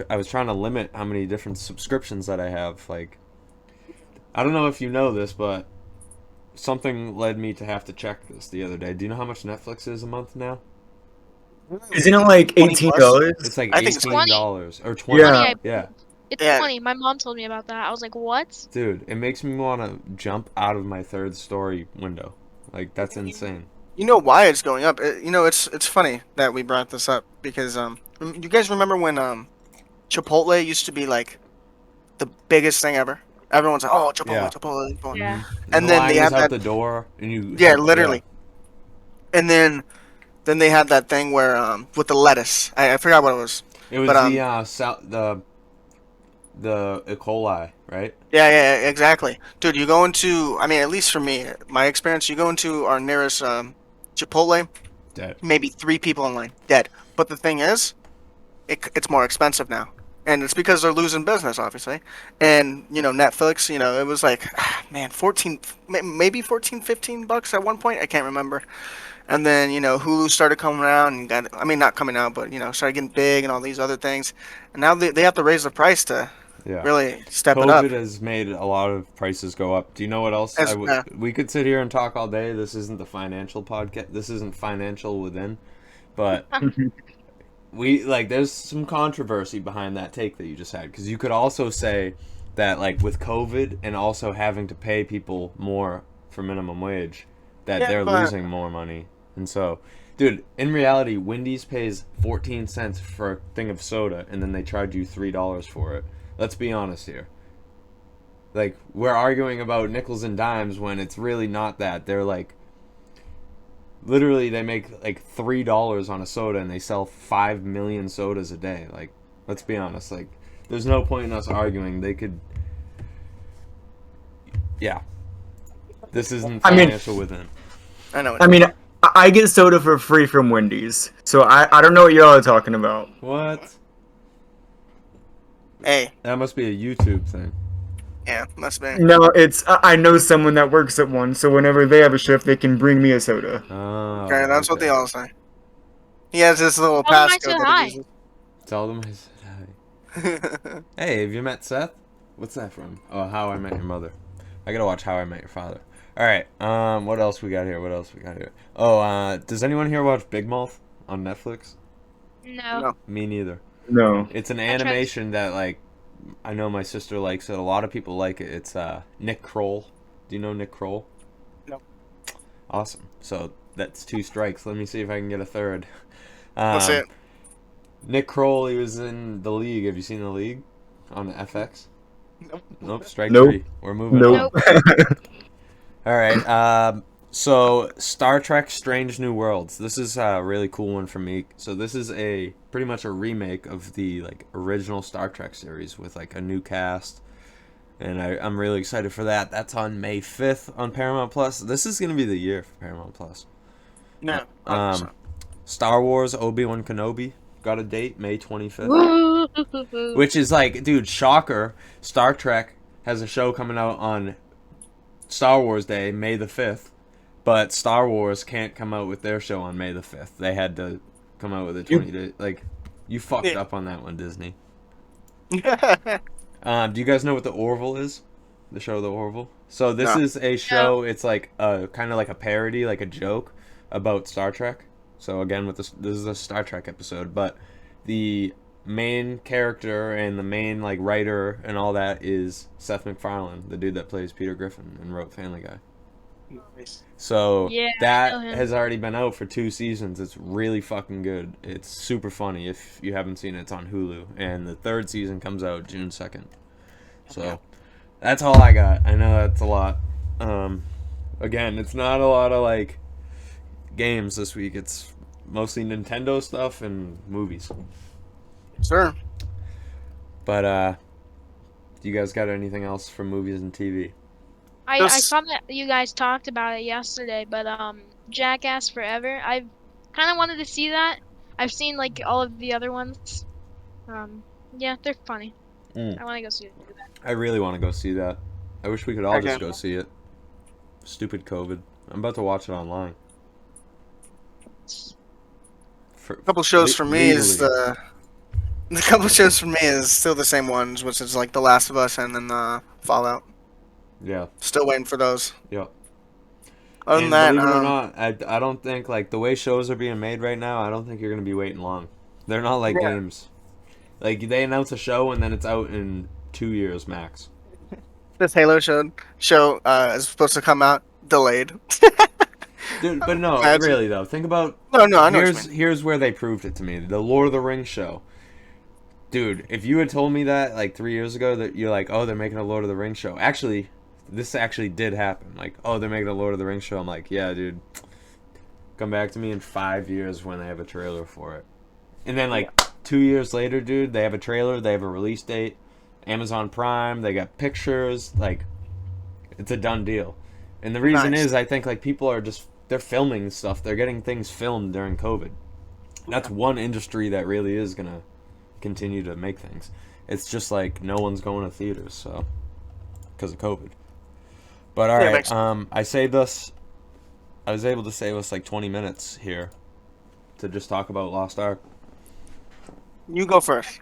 I was trying to limit how many different subscriptions that I have. Like, I don't know if you know this, but something led me to have to check this the other day. Do you know how much Netflix is a month now? Isn't it like 20 $18? It's like I think it's $18 or 20. Yeah. Yeah. It's Yeah. 20. My mom told me about that. I was like, what? Dude, it makes me want to jump out of my third story window. Like, that's insane. You know why it's going up? It's funny that we brought this up because you guys remember when Chipotle used to be like the biggest thing ever? Everyone's like, "Oh, Chipotle, Yeah. Chipotle." Yeah. And the then line they was have out that- the door, and you Yeah, literally. And then they had that thing where with the lettuce. I forgot what it was. It was But, the E. coli, right? Yeah, exactly. Dude, you go into, I mean, at least for me, my experience, you go into our nearest Chipotle, Dead. Maybe 3 people in line, dead. But the thing is, it's more expensive now. And it's because they're losing business, obviously. And, Netflix, it was like, man, 14, maybe 14, $15 at one point. I can't remember. And then, Hulu started coming around and not coming out, but, started getting big and all these other things. And now they have to raise the price to really step it up. COVID has made a lot of prices go up. Do you know what else? We could sit here and talk all day. This isn't the financial podcast. This isn't financial within. But there's some controversy behind that take that you just had. Because you could also say that, like, with COVID and also having to pay people more for minimum wage, that they're losing more money. And so, dude, in reality, Wendy's pays 14 cents for a thing of soda, and then they charge you $3 for it. Let's be honest here. Like, we're arguing about nickels and dimes when it's really not that. They're like, literally, they make like $3 on a soda, and they sell 5 million sodas a day. Like, let's be honest. Like, there's no point in us arguing. They could, this isn't financial within. I know. I get soda for free from Wendy's, so I don't know what y'all are talking about. What? Hey. That must be a YouTube thing. Yeah, must be. No, I know someone that works at one, so whenever they have a shift, they can bring me a soda. Oh, okay, that's what they all say. He has this little Tell them I passcode said that hi. he uses. Tell them I said hi. Hey, have you met Seth? What's that from? Oh, How I Met Your Mother. I gotta watch How I Met Your Father. Alright, what else we got here? Oh, does anyone here watch Big Mouth on Netflix? No. Me neither. No. It's an animation that, like, I know my sister likes it. A lot of people like it. It's Nick Kroll. Do you know Nick Kroll? No. Awesome. So that's 2 strikes. Let me see if I can get a third. That's it. Nick Kroll, he was in The League. Have you seen The League on FX? Nope. Strike 3. We're moving on. All right. So Star Trek: Strange New Worlds. This is a really cool one for me. So this is pretty much a remake of the original Star Trek series with a new cast, and I'm really excited for that. That's on May 5th on Paramount Plus. This is gonna be the year for Paramount Plus. No. Star Wars Obi-Wan Kenobi got a date, May 25th, which is dude, shocker. Star Trek has a show coming out on Star Wars Day, May the 5th. But Star Wars can't come out with their show on May the 5th. They had to come out with a 20-day... you fucked up on that one, Disney. Do you guys know what the Orville is? The show The Orville? So this is a show, it's kind of like a parody, like a joke about Star Trek. So again, this is a Star Trek episode, but the main character and the main writer and all that is Seth MacFarlane, the dude that plays Peter Griffin and wrote Family Guy. Nice. So Yeah, that I know him. has already been out for 2 seasons. It's really fucking good. It's super funny. If you haven't seen it, it's on Hulu. And the 3rd season comes out June 2nd. So that's all I got. I know that's a lot. Again, it's not a lot of games this week. It's mostly Nintendo stuff and movies. Sure. But do you guys got anything else from movies and TV? I saw that you guys talked about it yesterday, but Jackass Forever. I kind of wanted to see that. I've seen all of the other ones. Yeah, they're funny. I want to go see it. I really want to go see that. I wish we could all just go see it. Stupid COVID. I'm about to watch it online. A couple shows for me is the couple shows for me is still the same ones, which is The Last of Us and then Fallout. Yeah. Still waiting for those. Yep. Other than that, believe it or not, I don't think the way shows are being made right now, I don't think you're gonna be waiting long. They're not like games. They announce a show and then it's out in 2 years max. this Halo show is supposed to come out delayed. Dude, but no, really though. Think about No, I know what you mean. here's where they proved it to me. The Lord of the Rings show. Dude, if you had told me that 3 years ago that you're oh, they're making a Lord of the Rings show. Actually, this actually did happen. Oh, they're making a Lord of the Rings show. I'm yeah, dude. Come back to me in 5 years when they have a trailer for it. And then 2 years later, dude, they have a trailer, they have a release date, Amazon Prime, they got pictures, it's a done deal. And the reason is I think people are just they're filming stuff. They're getting things filmed during COVID. That's one industry that really is gonna continue to make things. It's just like no one's going to theaters, so because of COVID. But all right, I saved us. I was able to save us like 20 minutes here to just talk about Lost Ark. You go first.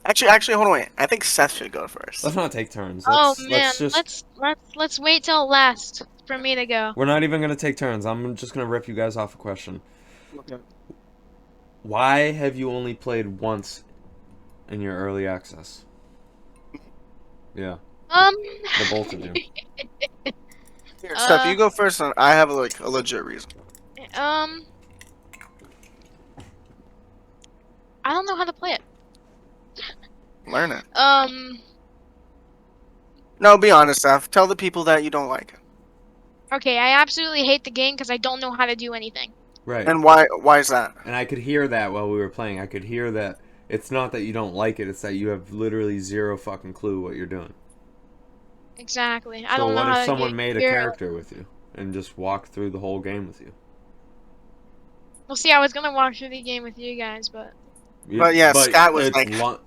Actually, hold on, wait. I think Seth should go first. Let's not take turns. Oh Let's, man, just. let's wait till last for me to go. We're not even gonna take turns. I'm just gonna rip you guys off a question. Okay. Why have you only played once in your early access? Yeah, the both of you. Here, Steph, you go first, and I have like a legit reason. I don't know how to play it. Learn it. No, be honest, Steph. Tell the people that you don't like it. Okay, I absolutely hate the game because I don't know how to do anything. Right. And why is that? And I could hear that while we were playing. I could hear that it's not that you don't like it, it's that you have literally zero fucking clue what you're doing. Exactly. I So don't know what how if to someone get made a here. character with you and just walked through the whole game with you? Well, see, I was gonna walk through the game with you guys, but But yeah, Scott was it's like-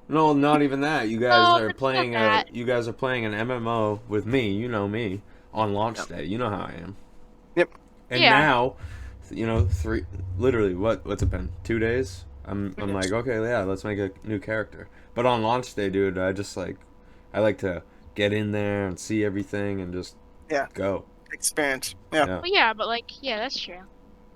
no, not even that. You guys No, are it's not playing that. you guys are playing an MMO with me, you know me, on launch day. You know how I am. Yep. And Yeah. now, literally what's it been? 2 days? I'm like, okay, yeah, let's make a new character. But on launch day, dude, I like to get in there and see everything and just go. Experience. Yeah. Yeah. well, yeah, but like, yeah, that's true.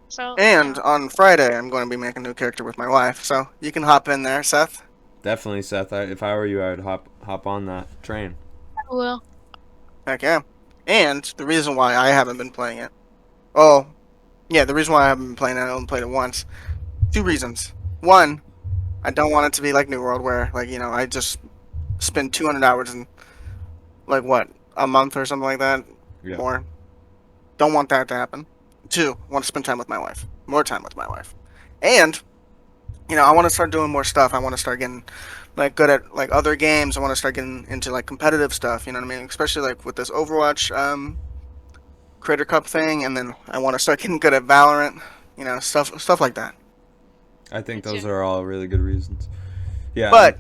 So And on Friday, I'm going to be making a new character with my wife, so you can hop in there, Seth. Definitely, Seth. If I were you, I'd hop on that train. well, Heck yeah. And the reason why I haven't been playing it. Oh, yeah, the reason why I haven't been playing it, I only played it once. 2 reasons. One, I don't want it to be like New World, where, like, I just spend 200 hours in, like, what, a month or something like that? Yeah. More. Don't want that to happen. 2, I want to spend time with my wife. More time with my wife. And, I want to start doing more stuff. I want to start getting, like, good at, like, other games. I want to start getting into, like, competitive stuff, you know what I mean? Especially, like, with this Overwatch, Creator Cup thing, and then I want to start getting good at Valorant, stuff like that. I think Me those too. are all really good reasons. Yeah. But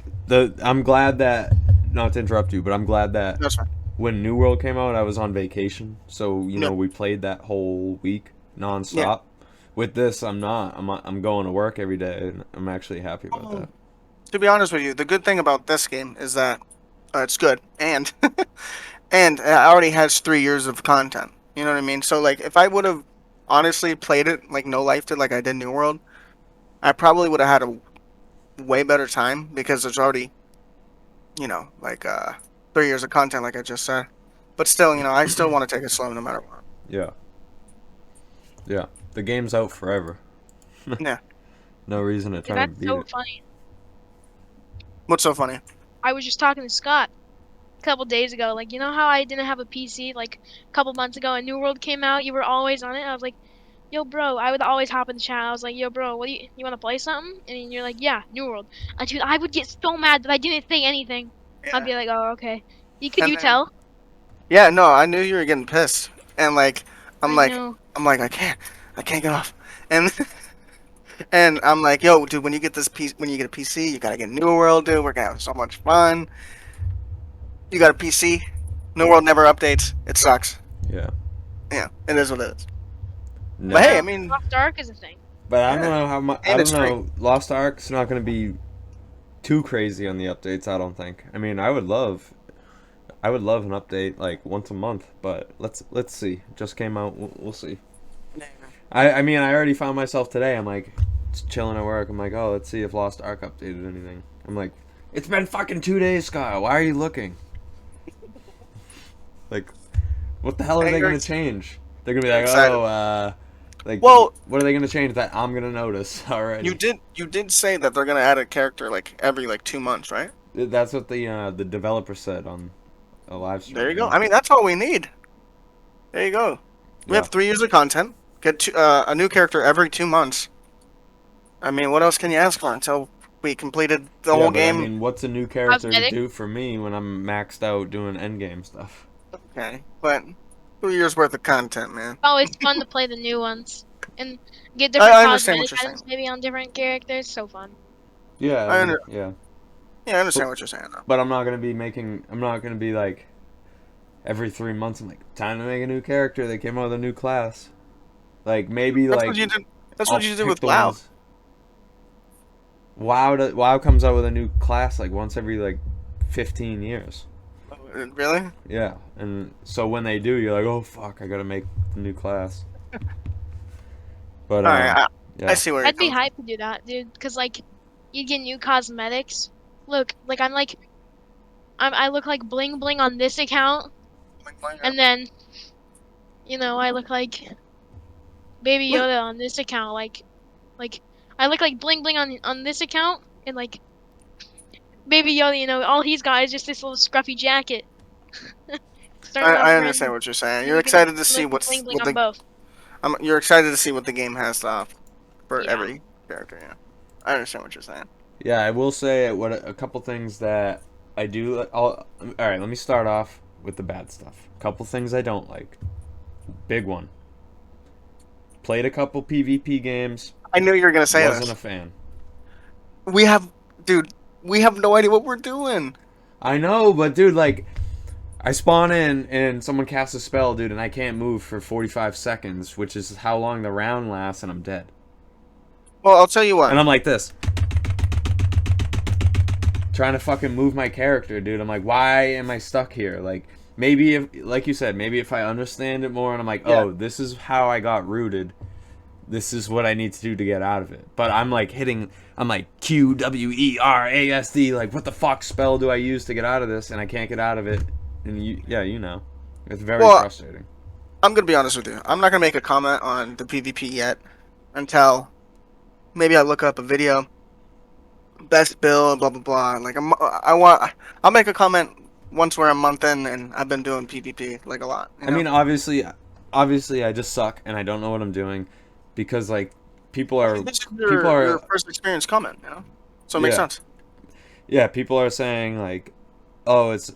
I'm glad that, not to interrupt you, but I'm glad that that's fine. when New World came out, I was on vacation. So, Yep. we played that whole week nonstop. With this, I'm not. I'm going to work every day, and I'm actually happy about that. To be honest with you, the good thing about this game is that it's good, and and it already has 3 years of content. You know what I mean? So like, if I would have honestly played it like No Life did, like I did New World, I probably would have had a way better time because there's already, like 3 years of content, like I just said. But still, I still want to take it slow no matter what. Yeah. Yeah. The game's out forever. Yeah. No reason to dude, try to that's beat so it. funny. What's so funny? I was just talking to Scott a couple days ago. Like, you know how I didn't have a PC like a couple months ago and New World came out? You were always on it. I was like, yo, bro. I would always hop in the chat. I was like, yo, bro, what do you want to play something? And you're like, yeah, New World. And dude, I would get so mad that I didn't say anything. I'd be like, oh, okay. Could And you then- tell? Yeah, no, I knew you were getting pissed, and like I'm I like know. I can't get off, and and I'm like, yo, dude, when you get a PC, you gotta get New World, dude. We're gonna have so much fun. You got a PC, New World never updates. It sucks. Yeah. Yeah, it is what it is. No. But hey, I mean, Lost Ark is a thing. But I don't know how much. I And don't it's know. Lost Ark's not going to be too crazy on the updates. I don't think. I mean, I would love an update like once a month. But let's see. Just came out. We'll see. I mean, I already found myself today. I'm like, just chilling at work. I'm like, oh, let's see if Lost Ark updated anything. I'm like, it's been fucking 2 days, Scott. Why are you looking? Like, what the hell are they Anger. going to change? They're going to be like, Excited. like, Well- what are they going to change that I'm going to notice already? you did say that they're gonna add a character like every 2 months, right? That's what the developer said on a live stream. There you go. I mean, that's all we need. There you go. We have 3 years of content. Get a new character every 2 months. I mean, what else can you ask for until we completed the whole but game? I mean, what's a new character to Cosmetic. do for me when I'm maxed out doing endgame stuff? Okay, but 2 years worth of content, man. Oh, it's fun to play the new ones and get I different understand what cosmetic you're items saying. maybe on different characters. So fun. Yeah, I under, yeah. yeah, I understand what you're saying though. But I'm not gonna be like every 3 months. I'm like, time to make a new character. They came out with a new class. Like maybe That's like what you did. That's I'll what you did pick with the WoW. ones. WoW comes out with a new class like once every like 15 years. Really? Yeah, and so when they do, you're like, oh fuck, I gotta make the new class. But All right, I yeah, see where you're I'd be coming hyped to do that, dude. Cause like, you get new cosmetics. Look, like I look like bling bling on this account, from. and then I look like Baby Look, Yoda on this account. Like I look like bling bling on this account, and like Baby Yoda, all he's got is just this little scruffy jacket. Starting off I brand understand new. what you're saying. You You're look at excited to you see look what's bling bling what on the both. you're excited to see what the game has to offer for Yeah. every character. Yeah, I understand what you're saying. yeah. I will say what a couple things that I do. All right. Let me start off with the bad stuff. Couple things I don't like. Big one. Played a couple PvP games. I knew you were gonna say Wasn't this. a fan. Dude, we have no idea what we're doing. I know, but dude, like, I spawn in and someone casts a spell, dude, and I can't move for 45 seconds, which is how long the round lasts, and I'm dead. Well, I'll tell you what. And I'm like this. Trying to fucking move my character, dude. I'm like, why am I stuck here? Like, maybe if, like you said, maybe if I understand it more and I'm like, Yeah. oh, this is how I got rooted. This is what I need to do to get out of it. But I'm like I'm like QWERASD, like what the fuck spell do I use to get out of this? And I can't get out of it. And it's very Well, frustrating. I'm gonna be honest with you. I'm not gonna make a comment on the PvP yet until maybe I look up a video, best build, blah blah blah. Like I'll make a comment once we're a month in and I've been doing PvP like a lot. You I know? mean, obviously, I just suck and I don't know what I'm doing because like people are This is people are your first experience comment, so it makes Yeah. sense. yeah, people are saying like, oh, it's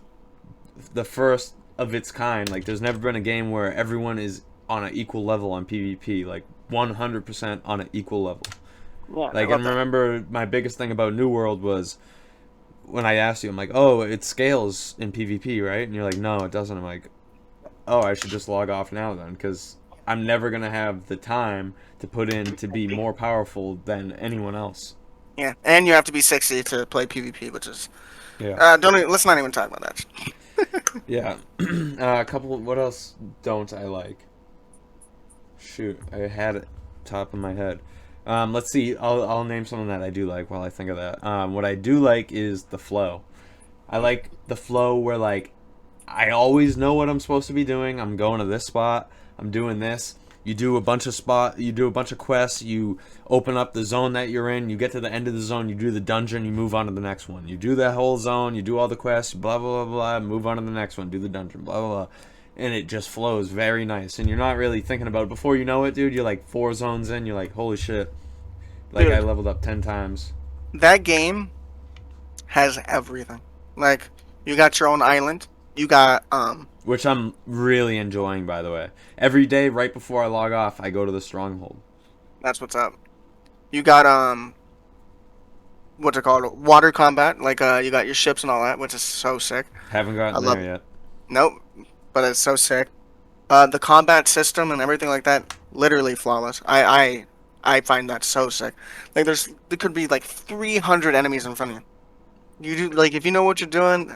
the first of its kind. Like, there's never been a game where everyone is on an equal level on PvP, like 100% on an equal level. Yeah, Like, and remember, my biggest thing about New World was when I asked you, I'm like, oh, it scales in PvP, right? And you're like, no, it doesn't. I'm like, oh, I should just log off now then, because I'm never gonna have the time to put in to be more powerful than anyone else. Yeah, and you have to be 60 to play PvP, which is Yeah. let's not even talk about that. Yeah. A couple. What else don't I like? Shoot, I had it top of my head. Let's see. I'll name something that I do like while I think of that. What I do like is the flow. I like the flow where like I always know what I'm supposed to be doing. I'm going to this spot. I'm doing this. You do a bunch of quests. You open up the zone that you're in. You get to the end of the zone. You do the dungeon. You move on to the next one. You do that whole zone. You do all the quests. Blah blah blah blah. Move on to the next one. Do the dungeon. Blah blah blah. And it just flows very nice. And you're not really thinking about it. Before you know it, dude, you're like 4 zones in. You're like, holy shit! Like, Dude. I leveled up 10 times. That game has everything. Like you got your own island. You got Which I'm really enjoying, by the way. Every day, right before I log off, I go to the stronghold. that's what's up. You got what's it called? Water combat. Like you got your ships and all that, which is so sick. Haven't gotten I love there yet. Nope, but it's so sick. The combat system and everything like that, literally flawless. I find that so sick. Like there could be like 300 enemies in front of you. You do like if you know what you're doing,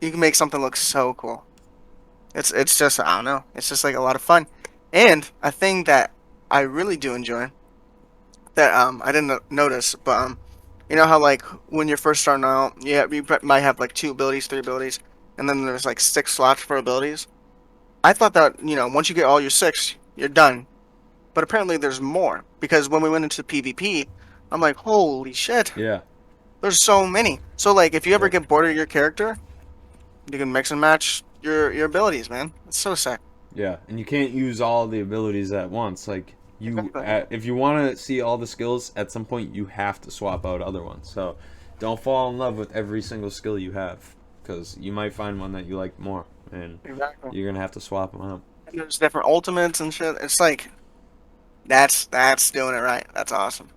you can make something look so cool. It's just I don't know. It's just like a lot of fun, and a thing that I really do enjoy that I didn't notice, but you know how like when you're first starting out, you might have like 2 abilities, 3 abilities, and then there's like 6 slots for abilities. I thought that once you get all your 6, you're done. But apparently there's more because when we went into PvP, I'm like, holy shit, Yeah. there's so many. So like if you ever Yeah. get bored of your character, you can mix and match your abilities, man. It's so sick. Yeah, and you can't use all the abilities at once. Like Exactly. if you want to see all the skills, at some point you have to swap out other ones. So don't fall in love with every single skill you have, because you might find one that you like more, and Exactly. you're gonna have to swap them out. And there's different ultimates and shit. It's like that's doing it right. That's awesome.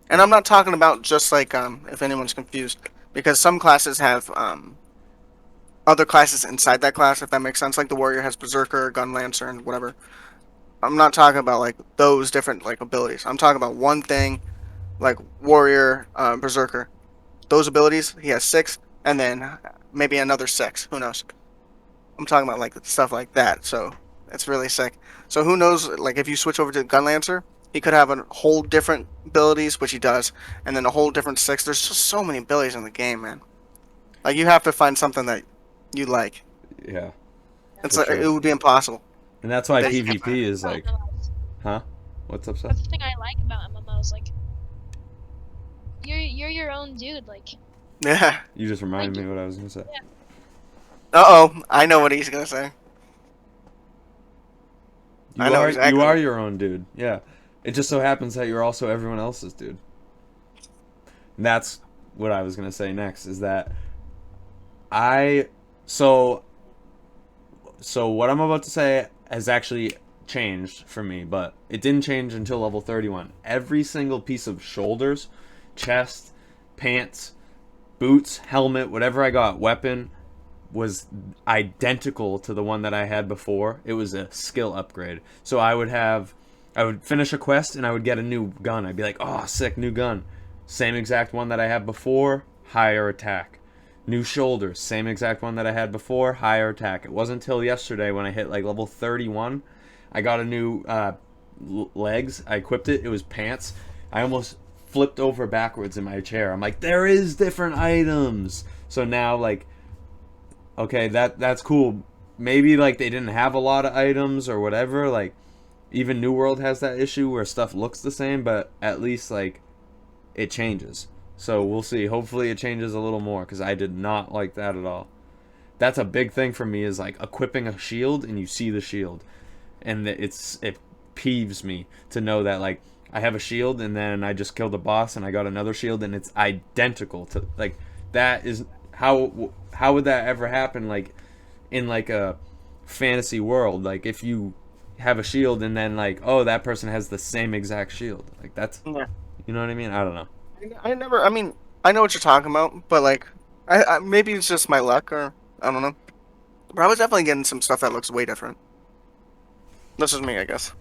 And I'm not talking about just like if anyone's confused, because some classes have other classes inside that class, if that makes sense. Like the warrior has berserker, gun lancer, and whatever. I'm not talking about like those different like abilities. I'm talking about one thing, like warrior, berserker. Those abilities, he has 6, and then maybe another 6. Who knows? I'm talking about like stuff like that. So it's really sick. So who knows? Like if you switch over to gun lancer, he could have a whole different abilities, which he does, and then a whole different 6. There's just so many abilities in the game, man. Like you have to find something that you like. Yeah. It's For like sure. it would be impossible. And that's why That you PvP is About like, MMOs. huh? What's up, Seth? That's the thing I like about MMOs. Like, you're your own dude. Like, Yeah. You just reminded me of what I was gonna say. Uh-oh. I know what he's gonna say. I know exactly You are what- your own dude. Yeah. It just so happens that you're also everyone else's dude. And that's what I was gonna say next. Is that I so what I'm about to say has actually changed for me, but it didn't change until level 31. Every single piece of shoulders, chest, pants, boots, helmet, whatever I got, weapon, was identical to the one that I had before. It was a skill upgrade. So I would finish a quest and I would get a new gun. I'd be like, oh, sick, new gun. Same exact one that I had before, higher attack. New shoulders, same exact one that I had before, higher attack. It wasn't until yesterday when I hit like level 31, I got a new legs. I equipped it. It was pants. I almost flipped over backwards in my chair. I'm like, there is different items. So now like, okay, that's cool. Maybe like they didn't have a lot of items or whatever. Like even New World has that issue where stuff looks the same, but at least like it changes. So we'll see. Hopefully it changes a little more because I did not like that at all. That's a big thing for me is like equipping a shield and you see the shield, and it peeves me to know that like I have a shield and then I just killed a boss and I got another shield and it's identical to like that is how would that ever happen like in like a fantasy world, like if you have a shield and then like oh that person has the same exact shield, like that's Yeah. you know what I mean. I don't know. I never. I mean, I know what you're talking about, but like, I maybe it's just my luck, or I don't know. But I was definitely getting some stuff that looks way different. This is me, I guess.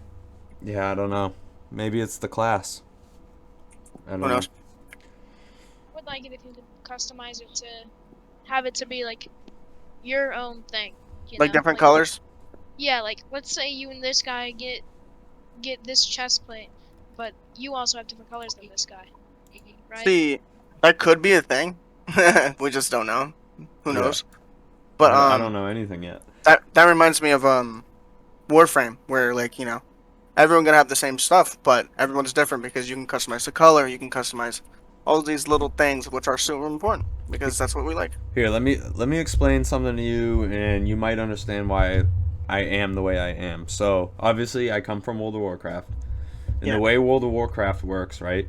Yeah, I don't know. Maybe it's the class. I don't Who know. knows? would like it if you could customize it to have it to be like your own thing. You Like know? different colors. Yeah, like let's say you and this guy get this chest plate, but you also have different colors than this guy, right? See, that could be a thing. We just don't know. Who Yeah. knows? But I don't know anything yet. that reminds me of Warframe, where like everyone gonna have the same stuff, but everyone's different because you can customize the color, you can customize all these little things, which are super important because that's what we like. Here, let me explain something to you, and you might understand why I am the way I am. So obviously, I come from World of Warcraft, and Yeah. the way World of Warcraft works, right,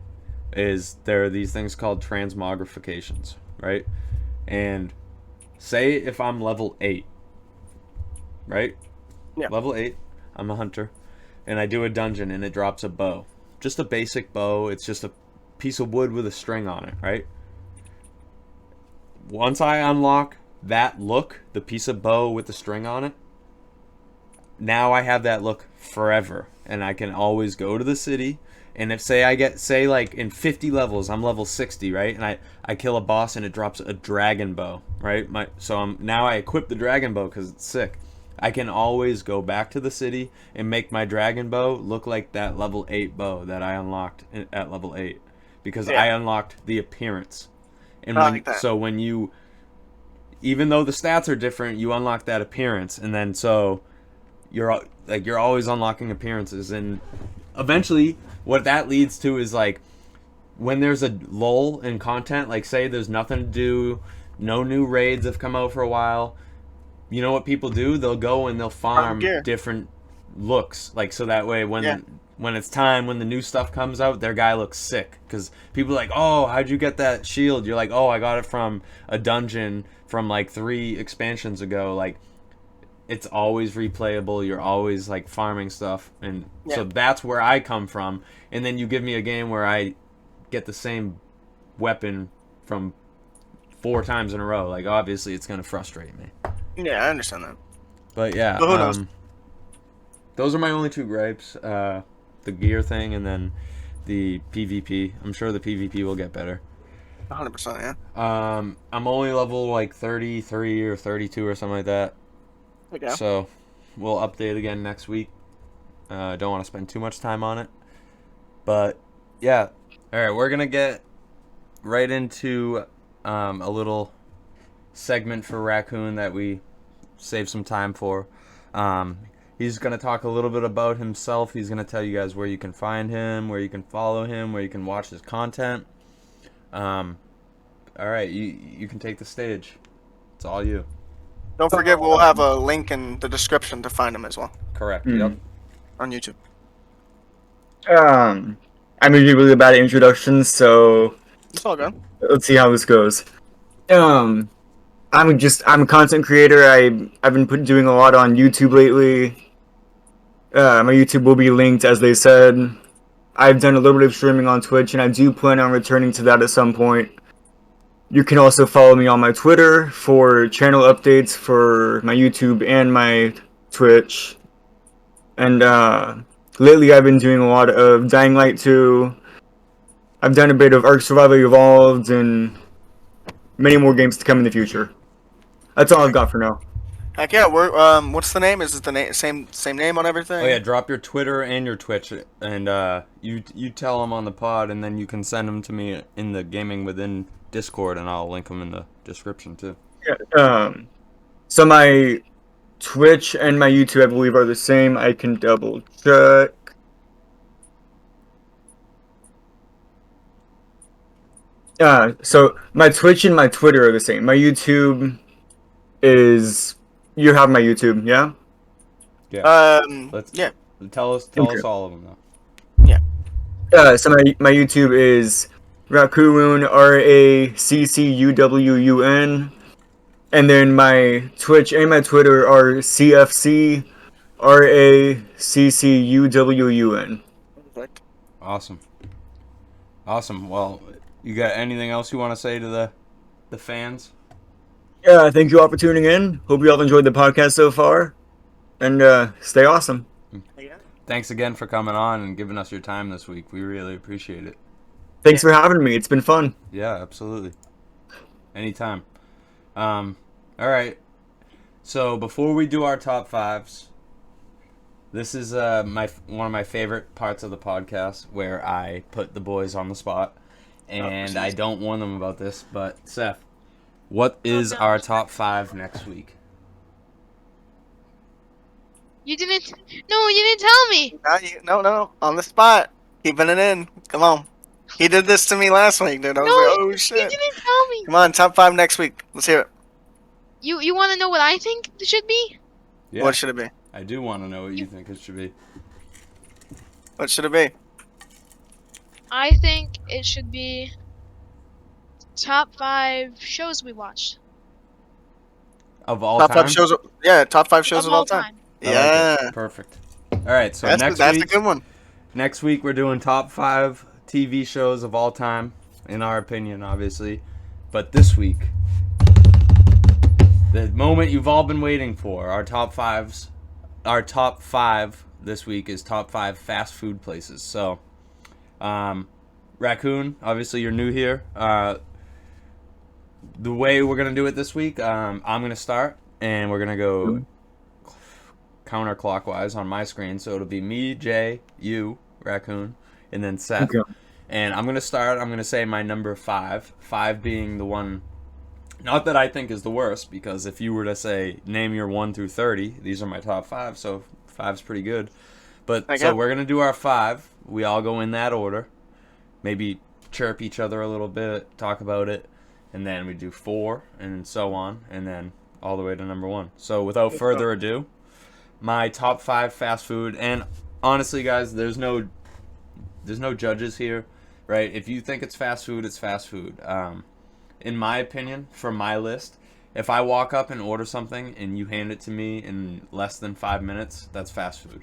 is there are these things called transmogrifications, right? And say if I'm level 8, right? Yeah. Level 8, I'm a hunter, and I do a dungeon, and it drops a bow, just a basic bow. It's just a piece of wood with a string on it, right? Once I unlock that look, the piece of bow with the string on it, now I have that look forever, and I can always go to the city. And if say I get say like in 50 levels, I'm level 60, right? And I kill a boss and it drops a dragon bow, right? Now I equip the dragon bow because it's sick. I can always go back to the city and make my dragon bow look like that level 8 bow that I unlocked at level 8 because Yeah. I unlocked the appearance. And I like that. so when you, even though the stats are different, you unlock that appearance, and then so you're always unlocking appearances, and eventually what that leads to is like when there's a lull in content, like say there's nothing to do, no new raids have come out for a while, you know what people do? They'll go and they'll farm gear. different looks, like so that way Yeah. when it's time, when the new stuff comes out, their guy looks sick because people are like, oh, how'd you get that shield? You're like, oh, I got it from a dungeon from like 3 expansions ago. Like it's always replayable. You're always like farming stuff, and so Yeah. that's where I come from. And then you give me a game where I get the same weapon from 4 times in a row. Like obviously, it's gonna frustrate me. Yeah, I understand that. But yeah, But who knows? those are my only 2 gripes: the gear thing, and then the PvP. I'm sure the PvP will get better. 100%, yeah. I'm only level like 33 or 32 or something like that. Okay. So we'll update again next week. Don't want to spend too much time on it. But yeah. Alright, we're going to get right into a little segment for Raccoon that we saved some time for. He's going to talk a little bit about himself. He's going to tell you guys where you can find him, where you can follow him, where you can watch his content. Alright, you can take the stage. It's all you. Don't forget, we'll have a link in the description to find him as well Correct. Mhm. Yep. on YouTube. I'm usually really bad at introductions, so It's all good. let's see how this goes. I'm a content creator. I've been doing a lot on YouTube lately. My YouTube will be linked, as they said. I've done a little bit of streaming on Twitch, and I do plan on returning to that at some point. You can also follow me on my Twitter for channel updates for my YouTube and my Twitch. And lately I've been doing a lot of Dying Light 2. I've done a bit of Ark Survival Evolved and many more games to come in the future. That's all I've got for now. Heck yeah, we're what's the name? Is it the same name on everything? Oh yeah, drop your Twitter and your Twitch, and you tell them on the pod, and then you can send them to me in the Gaming Within Discord, and I'll link them in the description too. Yeah, so my Twitch and my YouTube, I believe, are the same. I can double check. So my Twitch and my Twitter are the same. My YouTube is... You have my YouTube, yeah? Let's Yeah. tell us Okay. all of them though. So my YouTube is CFCRaccUwUn, RACCUWUN, and then my Twitch and my Twitter are CFCRaccUwUn. Awesome. Well, you got anything else you want to say to the fans? Yeah, thank you all for tuning in. Hope you all enjoyed the podcast so far, and stay awesome. Thanks again for coming on and giving us your time this week. We really appreciate it. Thanks for having me. It's been fun. Yeah, absolutely. Anytime. All right. So before we do our top 5s, this is one of my favorite parts of the podcast where I put the boys on the spot, and I don't warn them about this. But Seth, what is our top 5 next week? You didn't. No, you didn't tell me. No, on the spot. Keeping it in. Come on. He did this to me last week, dude. I was No, like, oh You shit. didn't tell me. Come on, top 5 next week. Let's hear it. You want to know what I think it should be? Yeah, What should it be? I do want to know what you think it should be. What should it be? I think it should be top 5 shows we watched Of all Top time? 5 shows. Yeah, top 5 shows of of all time. I like Yeah. it. Perfect. All right, so That's next a week, good one. next week we're doing top 5 TV shows of all time, in our opinion, obviously. But this week, the moment you've all been waiting for, our top 5s. Our top 5 this week is top 5 fast food places. So, Raccoon, obviously you're new here. The way we're gonna do it this week, I'm gonna start, and we're gonna go counterclockwise on my screen. So it'll be me, Jay, you, Raccoon, and then Seth. Okay. And I'm gonna start. I'm gonna say my number 5. 5 being the one, not that I think is the worst, because if you were to say name your 1 through 30, these are my top 5. So 5's pretty good. But Okay. so we're gonna do our 5. We all go in that order. Maybe chirp each other a little bit, talk about it, and then we do 4, and so on, and then all the way to number 1. So without further ado, my top 5 fast food. And honestly, guys, there's no judges here, right? If you think it's fast food, it's fast food. In my opinion, for my list, if I walk up and order something and you hand it to me in less than 5 minutes, that's fast food.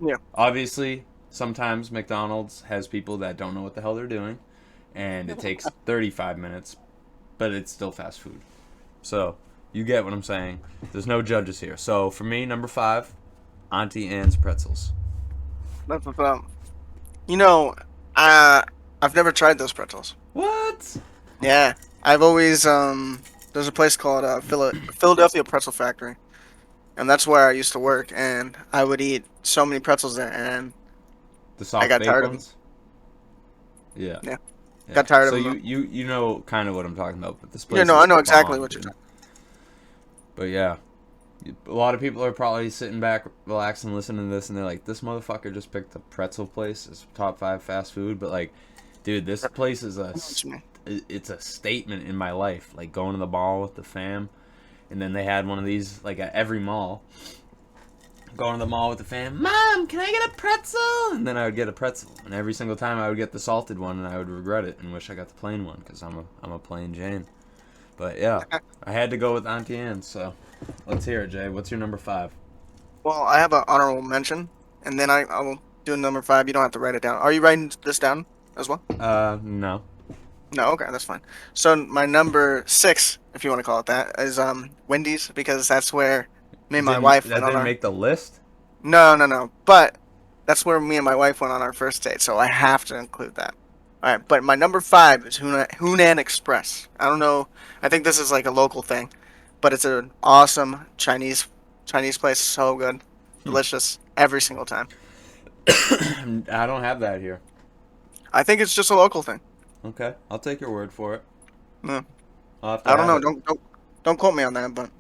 Yeah. Obviously, sometimes McDonald's has people that don't know what the hell they're doing, and it takes 35 minutes, but it's still fast food. So, you get what I'm saying. There's no judges here. So, for me, number 5, Auntie Anne's pretzels. That's what's up. You know, I've never tried those pretzels. What? Yeah, I've always there's a place called Philadelphia Pretzel Factory, and that's where I used to work, and I would eat so many pretzels there, and The I soft got baked tired of them. ones? Yeah. Yeah. Got tired so of them. you know kind of what I'm talking about, but this place Yeah, no, is I know exactly bomb, what you're dude. talking. But yeah, a lot of people are probably sitting back, relaxing, listening to this, and they're like, "This motherfucker just picked a pretzel place as top 5 fast food." But like, dude, this place is it's a statement in my life. Like going to the mall with the fam, and then they had one of these like at every mall. Going to the mall with the fam, Mom, can I get a pretzel? And then I would get a pretzel, and every single time I would get the salted one, and I would regret it and wish I got the plain one because I'm a plain Jane. But yeah, I had to go with Auntie Anne. So let's hear it, Jay. What's your number 5? Well, I have an honorable mention, and then I will do number 5. You don't have to write it down. Are you writing this down as well? No. No, okay, that's fine. So my number 6, if you want to call it that, is Wendy's, because that's where me and my wife That went on didn't our. make the list. No. But that's where me and my wife went on our first date, so I have to include that. All right, but my number 5 is Hunan Express. I don't know. I think this is like a local thing, but it's an awesome Chinese place. So good, delicious every single time. I don't have that here. I think it's just a local thing. Okay, I'll take your word for it. Yeah. I'll have to I don't have know. it. Don't quote me on that, but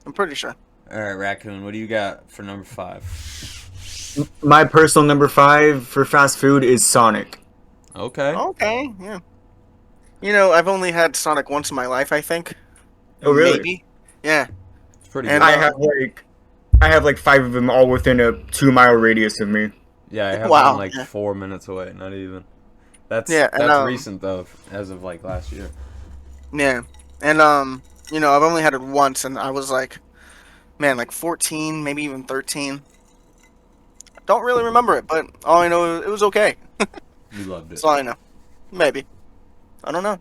I'm pretty sure. All right, Raccoon, what do you got for number 5? My personal number 5 for fast food is Sonic. Okay. Okay, yeah. You know, I've only had Sonic once in my life, I think. Oh, really? Maybe. Yeah. It's pretty And, good. I have like 5 of them all within a 2-mile radius of me. Yeah, I have Wow, one like yeah. 4 minutes away. Not even. That's Yeah, and, that's recent though, as of like last year. Yeah. And you know, I've only had it once, and I was like, man, like 14, maybe even 13. Don't really remember it, but all I know it was okay. You loved it. That's all I know. Maybe. I don't know.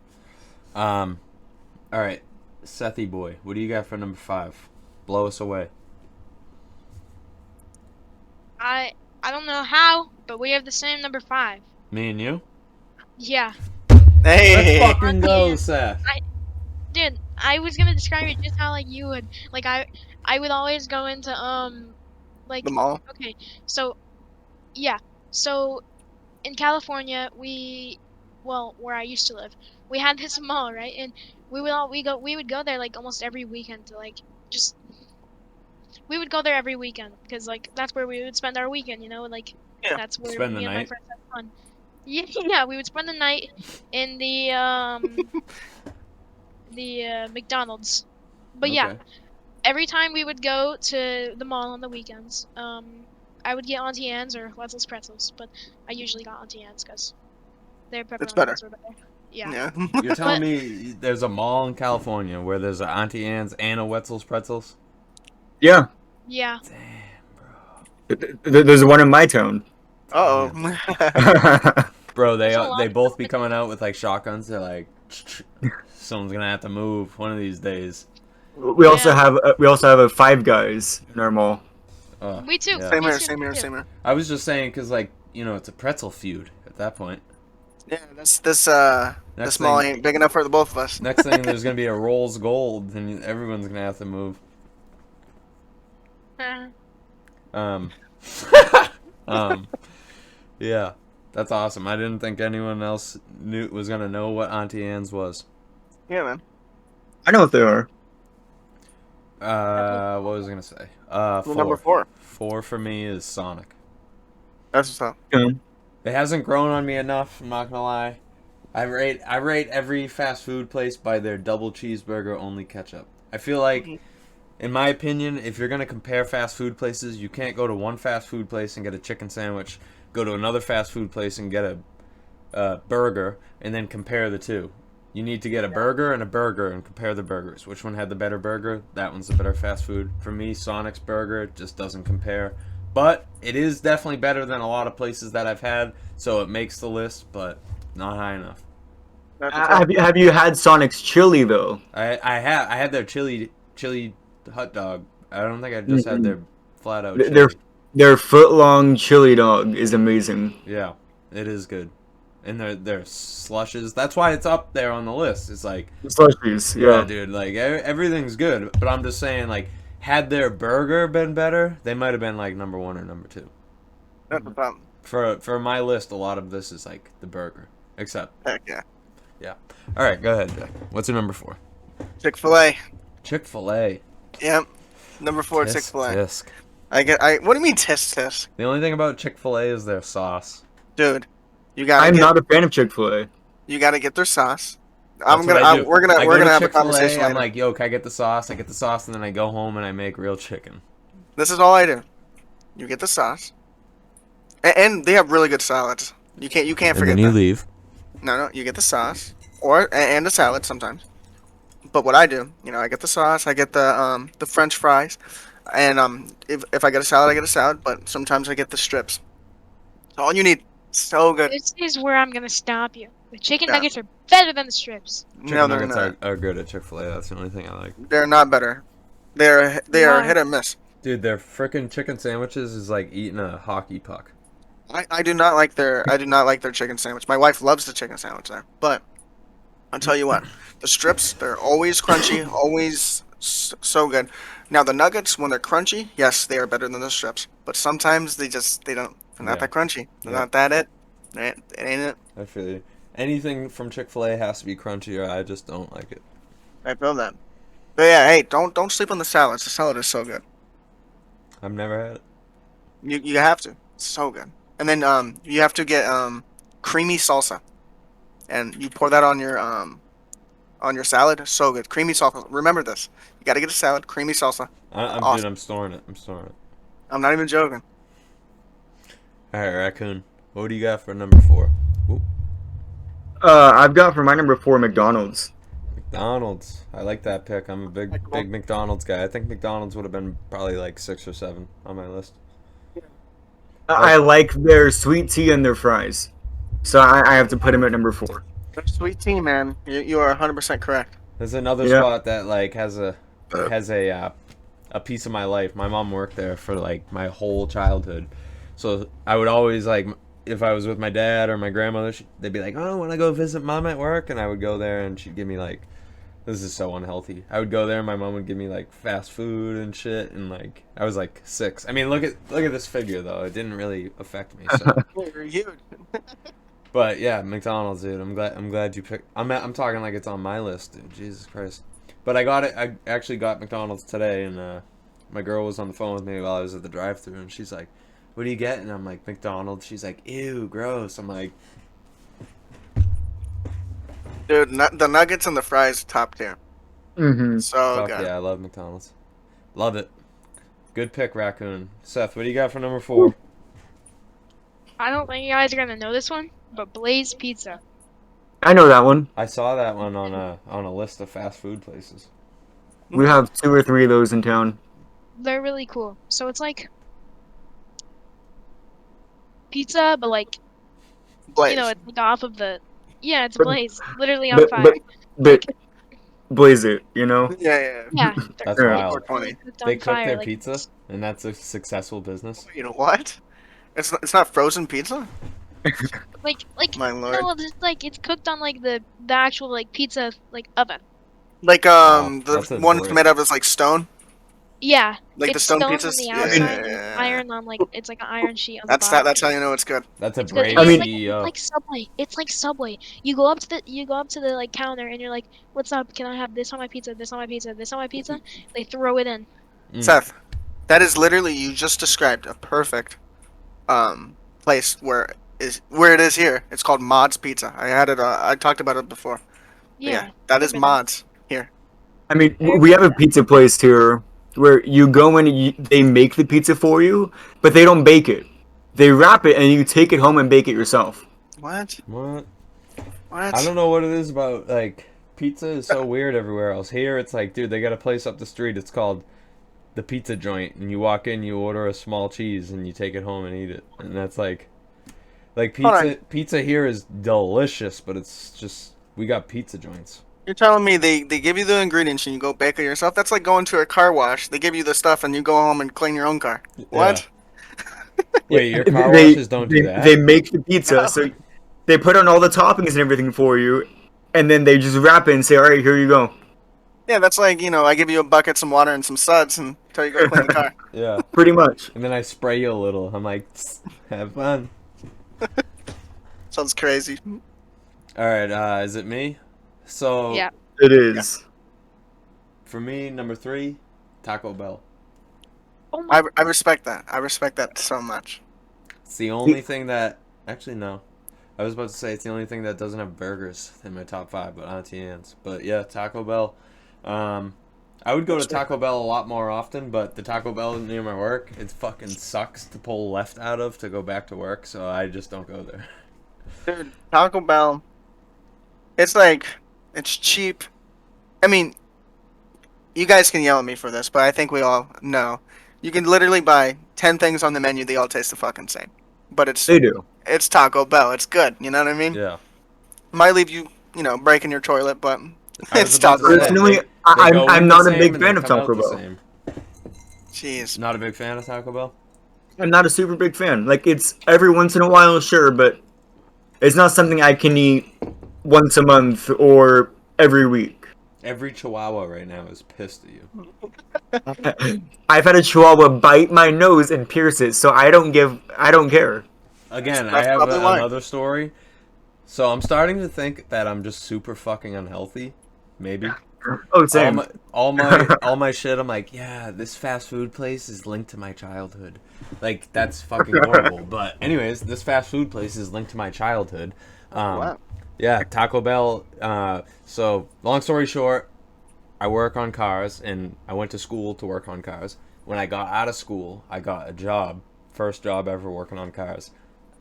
All right, Sethy boy, what do you got for number 5? Blow us away. I don't know how, but we have the same number 5. Me and you. Yeah, Hey. Let's fucking go, Auntie Anne. Seth. Dude, I was gonna describe it just how like you would. Like I would always go into like The mall. okay, so yeah, so in California where I used to live, we had this mall, right? And we would go there like almost every weekend to like just we would go there every weekend because like that's where we would spend our weekend, you know, like Yeah. that's where Spend the me and my night? friends had fun. Yeah, we would spend the night in the McDonald's. But yeah, Okay. every time we would go to the mall on the weekends, I would get Auntie Anne's or Wetzel's pretzels, but I usually got Auntie Anne's because their It's pepperoni better. ones were better. Yeah. Yeah. You're telling me there's a mall in California where there's a Auntie Anne's and a Wetzel's pretzels? Yeah. Yeah. There's one in my town. Uh-oh. Bro, There's a lot they of both be coming out with like shotguns. They're like, someone's gonna have to move one of these days. we also have a Five Guys in our mall. We too. Yeah. Same Me here, too, same me here, too. same here. I was just saying because like it's a pretzel feud at that point. Yeah, this Next mall thing- ain't big enough for the both of us. Next thing, there's gonna be a Rolls Gold, and everyone's gonna have to move. Um, yeah, that's awesome. I didn't think anyone else was gonna know what Auntie Anne's was. Yeah, man. I know what they are. What was I gonna say? Number 4. 4 for me is Sonic. That's what's up. It hasn't grown on me enough. I'm not gonna lie. I rate every fast food place by their double cheeseburger only ketchup. I feel like, in my opinion, if you're gonna compare fast food places, you can't go to one fast food place and get a chicken sandwich, go to another fast food place and get a burger, and then compare the two. You need to get a burger and compare the burgers. Which one had the better burger? That one's the better fast food. For me, Sonic's burger just doesn't compare. But it is definitely better than a lot of places that I've had, so it makes the list, but not high enough. Have you had Sonic's chili though? I had their chili hot dog. I don't think I just had their flat out chili. Their foot long chili dog is amazing. Yeah, it is good. And their slushes. That's why it's up there on the list. It's like Slushies, yeah, yeah. dude. Like everything's good, but I'm just saying, like, had their burger been better, they might have been like number 1 or number 2. That's the problem. For my list, a lot of this is like the burger, except Heck yeah. yeah. All right, go ahead, Jack. What's your number 4? Chick-fil-A. Chick-fil-A. Yep. Number 4, Chick-fil-A. Tisk. What do you mean tisk? The only thing about Chick-fil-A is their sauce. Dude, I'm not a fan of Chick-fil-A. You gotta get their sauce. We're gonna have a conversation I'm later. like, yo, can I get the sauce? I get the sauce, and then I go home and I make real chicken. This is all I do. You get the sauce, and they have really good salads. You can't forget And then you that. leave. No, you get the sauce, and the salad sometimes. But what I do, I get the sauce, I get the French fries, and if I get a salad, I get a salad. But sometimes I get the strips. It's all you need. So good. This is where I'm gonna stop you. The chicken Yeah. nuggets are better than the strips. No, Chicken they're nuggets not. are good at Chick-fil-A. That's the only thing I like. They're not better. They are Why? hit and miss. Dude, their frickin' chicken sandwiches is like eating a hockey puck. I do not like their chicken sandwich. My wife loves the chicken sandwich there, but I'll tell you what, the strips, they're always crunchy, always so good. Now the nuggets, when they're crunchy, yes, they are better than the strips, but sometimes they're not that crunchy. They're Yeah. not that it. It ain't it. I feel you. Anything from Chick-fil-A has to be crunchy, or I just don't like it. I feel that. But yeah, hey, don't sleep on the salads. The salad is so good. I've never had it. You have to. It's so good. And then you have to get creamy salsa, and you pour that on your salad. So good, creamy salsa. Remember this. You got to get a salad, creamy salsa. Awesome. Dude, I'm storing it. I'm storing it. I'm not even joking. All right, Raccoon. What do you got for number 4? Ooh, I've got for my number 4 McDonald's. McDonald's. I like that pick. I'm a big McDonald's guy. I think McDonald's would have been probably like 6 or 7 on my list. I like their sweet tea and their fries, so I have to put them at number 4. Sweet tea, man. You are 100% correct. There's another Yeah. spot that like has a piece of my life. My mom worked there for like my whole childhood, so I would always like, if I was with my dad or my grandmother, they'd be like, "Oh, I want to go visit mom at work," and I would go there, and she'd give me like, this is so unhealthy. I would go there, and my mom would give me like fast food and shit, and like I was like 6. I mean, look at this figure though. It didn't really affect me. So. You're huge. But yeah, McDonald's, dude. I'm glad you picked. I'm talking like it's on my list, dude. Jesus Christ. But I got it. I actually got McDonald's today, and my girl was on the phone with me while I was at the drive-thru, and she's like, "What do you get?" And I'm like, "McDonald's." She's like, "Ew, gross." I'm like, Dude, the nuggets and the fries, top tier. Mm-hmm. So "Fuck good. yeah, I love McDonald's. Love it." Good pick, Raccoon. Seth, what do you got for number 4? I don't think you guys are gonna know this one, but Blaze Pizza. I know that one. I saw that one on a list of fast food places. We have 2 or 3 of those in town. They're really cool. So it's like pizza, but like Blaze. it's like off of the. Yeah, it's But- Blaze, literally on fire. But blaze it, you know? Yeah. Yeah, That's Yeah. wild. 420. cooked on They cook fire, their like, pizza, and that's a successful business. You know what? It's not frozen pizza. Like My lord. no, it's like it's cooked on like the actual like pizza like oven. Like Wow, that's the a one great- made of is like stone. Yeah, Like the it's stone stone pizzas. on the Yeah, outside, yeah, and yeah. iron on like it's like an iron sheet on That's the bottom. that's how you know it's good. That's a It's good. brave I mean- CEO. It's like Subway. It's like Subway. You go up to the like counter and you're like, "What's up? Can I have this on my pizza? This on my pizza? This on my pizza?" They throw it in. Mm. Seth, that is literally, you just described a perfect place where it is here. It's called Mod's Pizza. I had it. I talked about it before. But Yeah. that is I've been Mod's here. I mean, we have a pizza place here where you go in and they make the pizza for you, but they don't bake it. They wrap it and you take it home and bake it yourself. What? What? What? I don't know what it is about, like, pizza is so weird everywhere else. Here, it's like, dude, they got a place up the street. It's called the Pizza Joint, and you walk in, you order a small cheese, and you take it home and eat it. And that's like Hold on. pizza here is delicious, but it's just, we got pizza joints. You're telling me they give you the ingredients and you go bake it yourself? That's like going to a car wash. They give you the stuff and you go home and clean your own car. What? Wait, your car They- washes don't do that? They make the pizza, No. so they put on all the toppings and everything for you, and then they just wrap it and say, "All right, here you go." Yeah, that's like, I give you a bucket, some water, and some suds and tell you to go clean the car. Yeah. Pretty much. And then I spray you a little. I'm like, "Tss, have fun. Sounds crazy. All right, is it me? So, Yeah. It is. for me, number 3, Taco Bell. Oh my. I respect that. I respect that so much. It's the only thing that, actually, no. I was about to say it's the only thing that doesn't have burgers in my top 5, but Auntie Anne's. But yeah, Taco Bell. I would go to Taco Bell a lot more often, but the Taco Bell near my work, it fucking sucks to pull left out of to go back to work, so I just don't go there. Dude, Taco Bell, it's like, it's cheap. I mean, you guys can yell at me for this, but I think we all know. You can literally buy 10 things on the menu, they all taste the fucking same. But They do. it's Taco Bell. It's good, you know what I mean? Yeah. Might leave you, breaking your toilet, but I was it's about to Taco say, Bell. Personally, they go I'm in not the a same big and they fan of come out Taco the Bell. same. Jeez. Not a big fan of Taco Bell? I'm not a super big fan. Like, it's every once in a while, sure, but it's not something I can eat once a month or every week. Every Chihuahua right now is pissed at you. I've had a Chihuahua bite my nose and pierce it, so I don't care. Again, That's I have probably why. another story. So I'm starting to think that I'm just super fucking unhealthy. Maybe. Oh, same. all my shit, I'm like, yeah, this fast food place is linked to my childhood. Like, that's fucking horrible. But anyways, this fast food place is linked to my childhood. Wow. Yeah, Taco Bell. So long story short, I work on cars, and I went to school to work on cars. When I got out of school, I got a job, first job ever working on cars,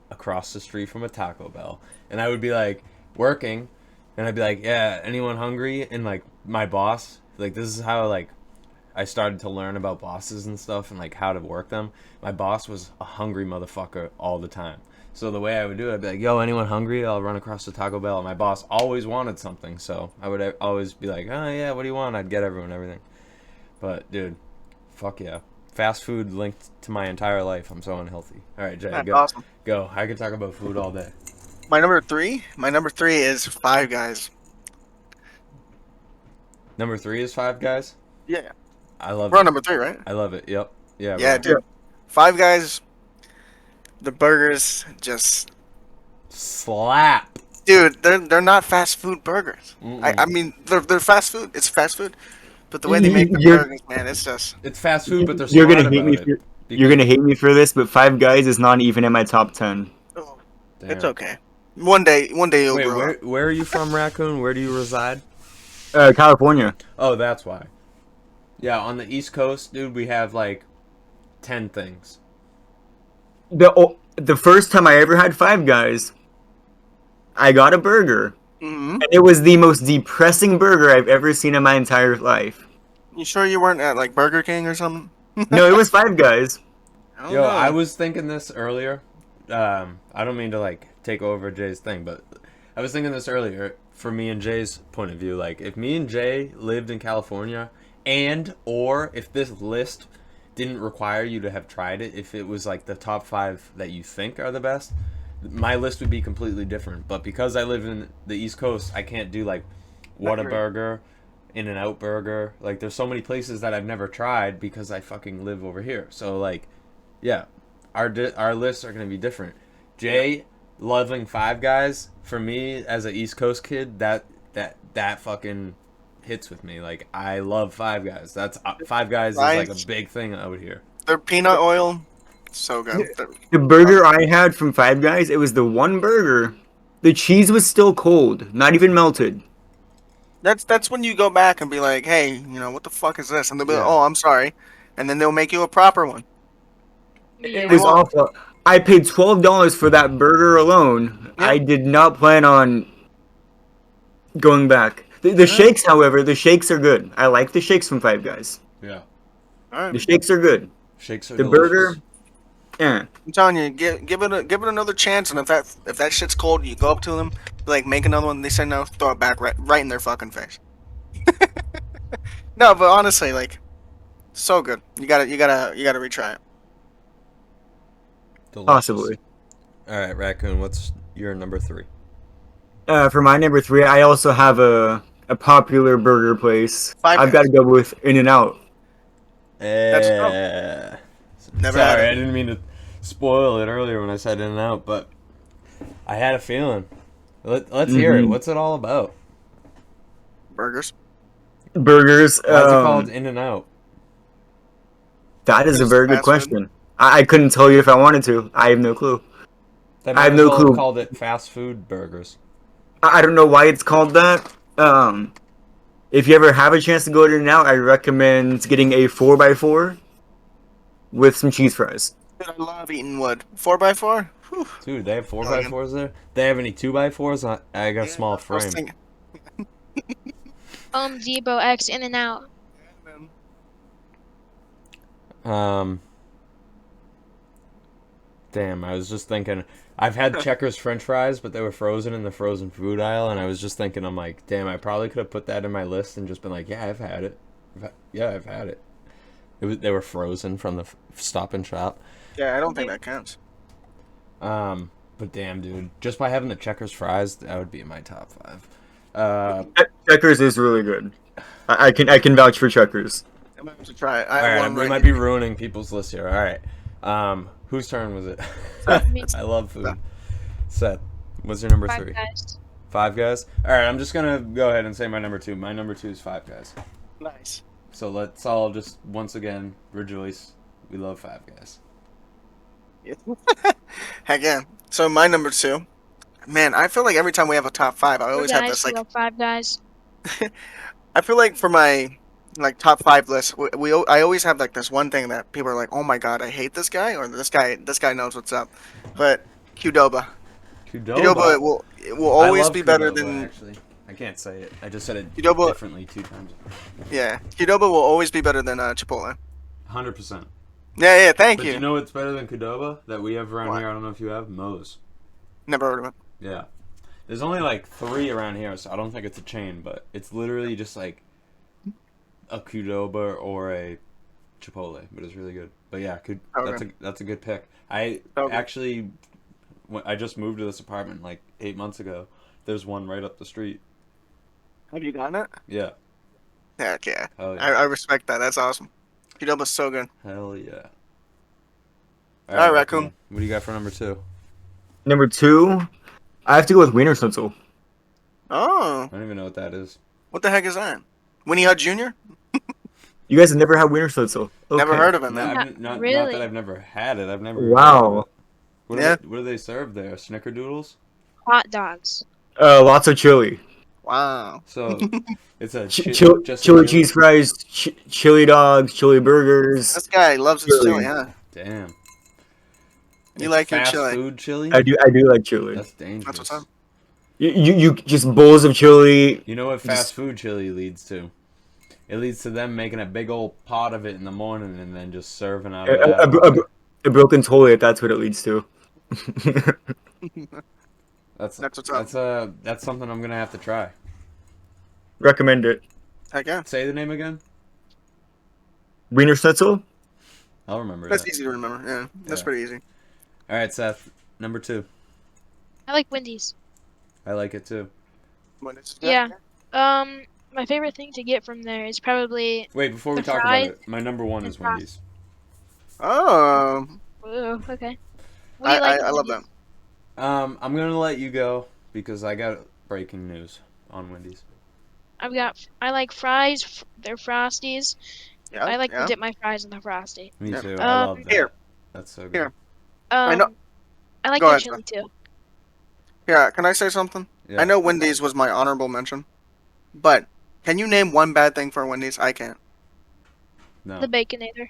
across the street from a Taco Bell. And I would be like working, and I'd be like, yeah, anyone hungry? And like my boss, like, this is how like I started to learn about bosses and stuff and like how to work them. My boss was a hungry motherfucker all the time. So the way I would do it, I'd be like, yo, anyone hungry? I'll run across the Taco Bell. And my boss always wanted something, so I would always be like, oh yeah, what do you want? I'd get everyone everything. But dude, fuck yeah. Fast food linked to my entire life. I'm so unhealthy. All right, Jay, That's go. awesome. Go. I could talk about food all day. My number three is Five Guys. Number 3 is Five Guys. Yeah. I love We're it. on number 3, right? I love it. Yep. Yeah. Yeah, bro. dude. Five Guys, the burgers just... Slap. Dude, they're not fast food burgers. Mm-mm. I mean, they're fast food. It's fast food. But the way they make the You're- burgers, man, it's just... It's fast food, but they're You're smart gonna hate about me. it. You're gonna hate me for this, but Five Guys is not even in my top 10. Oh, Damn. it's okay. One day you'll Wait, grow up. where are you from, Raccoon? Where do you reside? California. Oh, that's why. Yeah, on the East Coast, dude, we have like 10 things. The first time I ever had Five Guys, I got a burger. Hmm. And it was the most depressing burger I've ever seen in my entire life. You sure you weren't at like Burger King or something? No, it was Five Guys. I Yo, don't know. I was thinking this earlier. I don't mean to like take over Jay's thing, but I was thinking this earlier for me and Jay's point of view. Like, if me and Jay lived in California, or if this list didn't require you to have tried it, if it was like the top 5 that you think are the best, my list would be completely different. But because I live in the East Coast, I can't do like Whataburger, In-N-Out Burger. Like, there's so many places that I've never tried because I fucking live over here. So like, yeah, our lists are gonna be different. Jay loving Five Guys, for me as an East Coast kid, that fucking hits with me. Like, I love Five Guys. That's Five Guys is like a big thing out here. Their peanut oil, so good. The burger I had from Five Guys, it was the one burger. The cheese was still cold, not even melted. That's when you go back and be like, hey, what the fuck is this? And they'll be like, Yeah. oh, I'm sorry. And then they'll make you a proper one. It was awful. I paid $12 for that burger alone. Yeah. I did not plan on going back. The shakes, however, the shakes are good. I like the shakes from Five Guys. Yeah. All right. The shakes are good. Shakes are The delicious. burger, yeah. I'm telling you, give it another chance, and if that shit's cold, you go up to them, be like, make another one. They say no, throw it back right in their fucking face. No, but honestly, like, so good. You gotta retry it. Delicious. Possibly. All right, Raccoon, what's your number 3? For my number 3, I also have a popular burger place. Five I've got to Guys. go with In-N-Out. That's- Never had Sorry, it. I didn't mean to spoil it earlier when I said In and Out, but I had a feeling. Let's hear it. Mhm. What's it all about? Burgers. Burgers. Why is it called In and Out? That is a Just very good fast food. question. I couldn't tell you if I wanted to. I have no clue. They I might have as no well clue. have called it fast food burgers. I don't know why it's called that. If you ever have a chance to go to In-N-Out, I recommend getting a 4x4 with some cheese fries. Dude, I love eating wood. 4x4. Whew. Dude, they have 4x4s there? They have any 2x4s? I got a small I was frame. thinking- Home Depot X In and Out. Damn, I was just thinking, I've had Checkers French fries, but they were frozen in the frozen food aisle, and I was just thinking, I'm like, damn, I probably could have put that in my list and just been like, yeah, I've had it. I've had it. They were frozen from the Stop and Shop. Yeah, I don't think that counts. But damn, dude, just by having the Checkers fries, that would be in my top 5. Checkers is really good. I can vouch for Checkers. I'm gonna have to try it. All right, want we right might here. be ruining people's list here. All right, whose turn was it? I love food. Seth, what's your number 3? Guys. Five Guys. All right, I'm just gonna go ahead and say my number 2. My number 2 is Five Guys. Nice. So let's all just once again rejoice. We love Five Guys. Heck yeah. So my number 2. Man, I feel like every time we have a top 5, I always have Guys, this like. love Five Guys. I feel like for my like top 5 list, I always have like this one thing that people are like, oh my god, I hate this guy, or this guy knows what's up. But Qdoba. Qdoba will always be better than. Actually, I can't say it. I just said it Qdoba- differently 2 times. Yeah, Qdoba will always be better than Chipotle. 100%. Yeah, thank But you. you know what's better than Qdoba that we have around What? here? I don't know if you have Moe's. Never heard of it. Yeah. There's only like 3 around here, so I don't think it's a chain, but it's literally just like a Qdoba or a Chipotle, but it's really good. But yeah, that's a good pick. I Okay. actually, I just moved to this apartment like 8 months ago. There's one right up the street. Have you gotten it? Yeah. Heck yeah. Hell yeah. I respect that. That's awesome. Qdoba's so good. Hell yeah. All right, Raccoon. What do you got for number 2? Number 2, I have to go with Wiener Schnitzel. Oh, I don't even know what that is. what the heck is that? Winnie Hut Jr.? You guys have never had Wiener Schnitzel? Never Okay. heard of it, No, man. not Really? that I've never had it. I've never. Wow. What, Yeah. what do they serve there? Snickerdoodles? Hot dogs. Lots of chili. Wow. So it's a just a Chili cheese fries, chili dogs, chili burgers. This guy loves his Chili. chili, huh? Damn. You It's like your fast chili. food chili? I do like chili. That's dangerous. That's what's up. You just bowls of chili. You know what fast food chili leads to? It leads to them making a big old pot of it in the morning and then just serving out of that. A broken toilet. That's what it leads to. That's what's up. that's something I'm gonna have to try. Recommend it. Heck yeah. Say the name again. Wiener Schnitzel. I'll remember That's that. easy to remember. Yeah, that's Yeah. pretty easy. All right, Seth. Number 2. I like Wendy's. I like it too. When it's Yeah. My favorite thing to get from there is probably. Wait, before we The talk fries about it, my number 1 is and fries. Wendy's. Oh, Ooh, okay. What do you like I at love that. Wendy's? I'm gonna let you go because I got breaking news on Wendy's. I like fries. They're Frosties. Yeah, I like yeah. to dip my fries in the Frosty. Me Yeah. too. I love that. Here. That's so good. Here. I know- I like Go the ahead, chili too. Yeah, can I say something? Yeah. I know Wendy's was my honorable mention, but can you name one bad thing for Wendy's? I can't. No. The Baconator.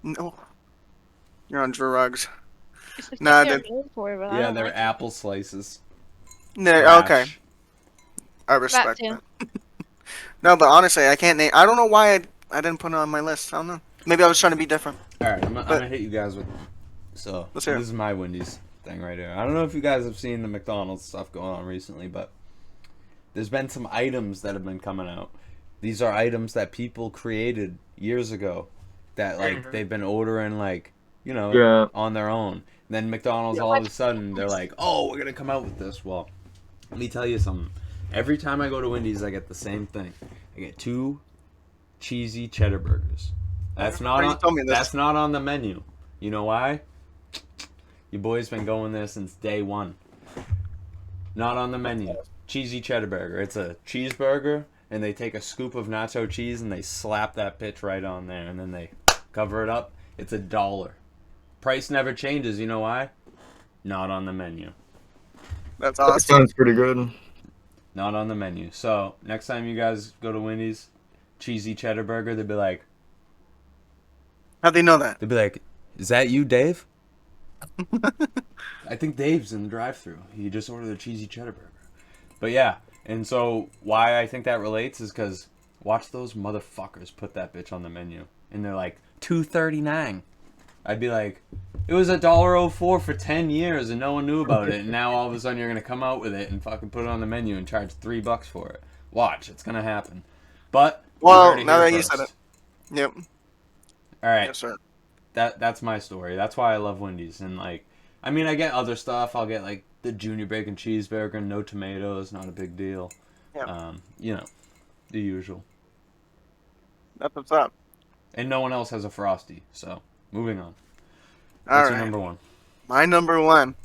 No. You're on drugs. It's the Nah, thing they're dude. known for, but I Yeah, don't they're like it. apple slices. No, okay. Trash. I respect too. that. No, but honestly, I can't name. I don't know why I didn't put it on my list. I don't know. Maybe I was trying to be different. All right, I'm gonna hit you guys with. So Let's this hear it. is my Wendy's thing right here. I don't know if you guys have seen the McDonald's stuff going on recently, but there's been some items that have been coming out. These are items that people created years ago, that like they've been ordering like Yeah. on their own. And then McDonald's all of a sudden they're like, oh, we're gonna come out with this. Well, let me tell you something. Every time I go to Wendy's, I get the same thing. I get 2 cheesy cheddar burgers. That's not You on. told me this. That's not on the menu. You know why? Your boy's been going there since day one. Not on the menu. Cheesy cheddar burger. It's a cheeseburger, and they take a scoop of nacho cheese and they slap that bitch right on there, and then they cover it up. It's $1. Price never changes. You know why? Not on the menu. That's That awesome. sounds pretty good. Not on the menu. So next time you guys go to Wendy's, cheesy cheddar burger, they'll be like, How'd they know that? "Is that you, Dave?" I think Dave's in the drive-thru. He just ordered a cheesy cheddar burger. But yeah, and so why I think that relates is because watch those motherfuckers put that bitch on the menu, and they're like $2.39. I'd be like, it was $1.04 for 10 years, and no one knew about it, and now all of a sudden you're gonna come out with it and fucking put it on the menu and charge $3 for it. Watch, it's gonna happen. But you Well, heard it now here that you said first. it. Yep. All right. Yes, sir. That's my story. That's why I love Wendy's. And like, I mean, I get other stuff. I'll get like the junior bacon cheeseburger, no tomatoes, not a big deal. Yeah. The usual. That's what's up. And no one else has a Frosty. So moving on. All What's right. your number one? My number one.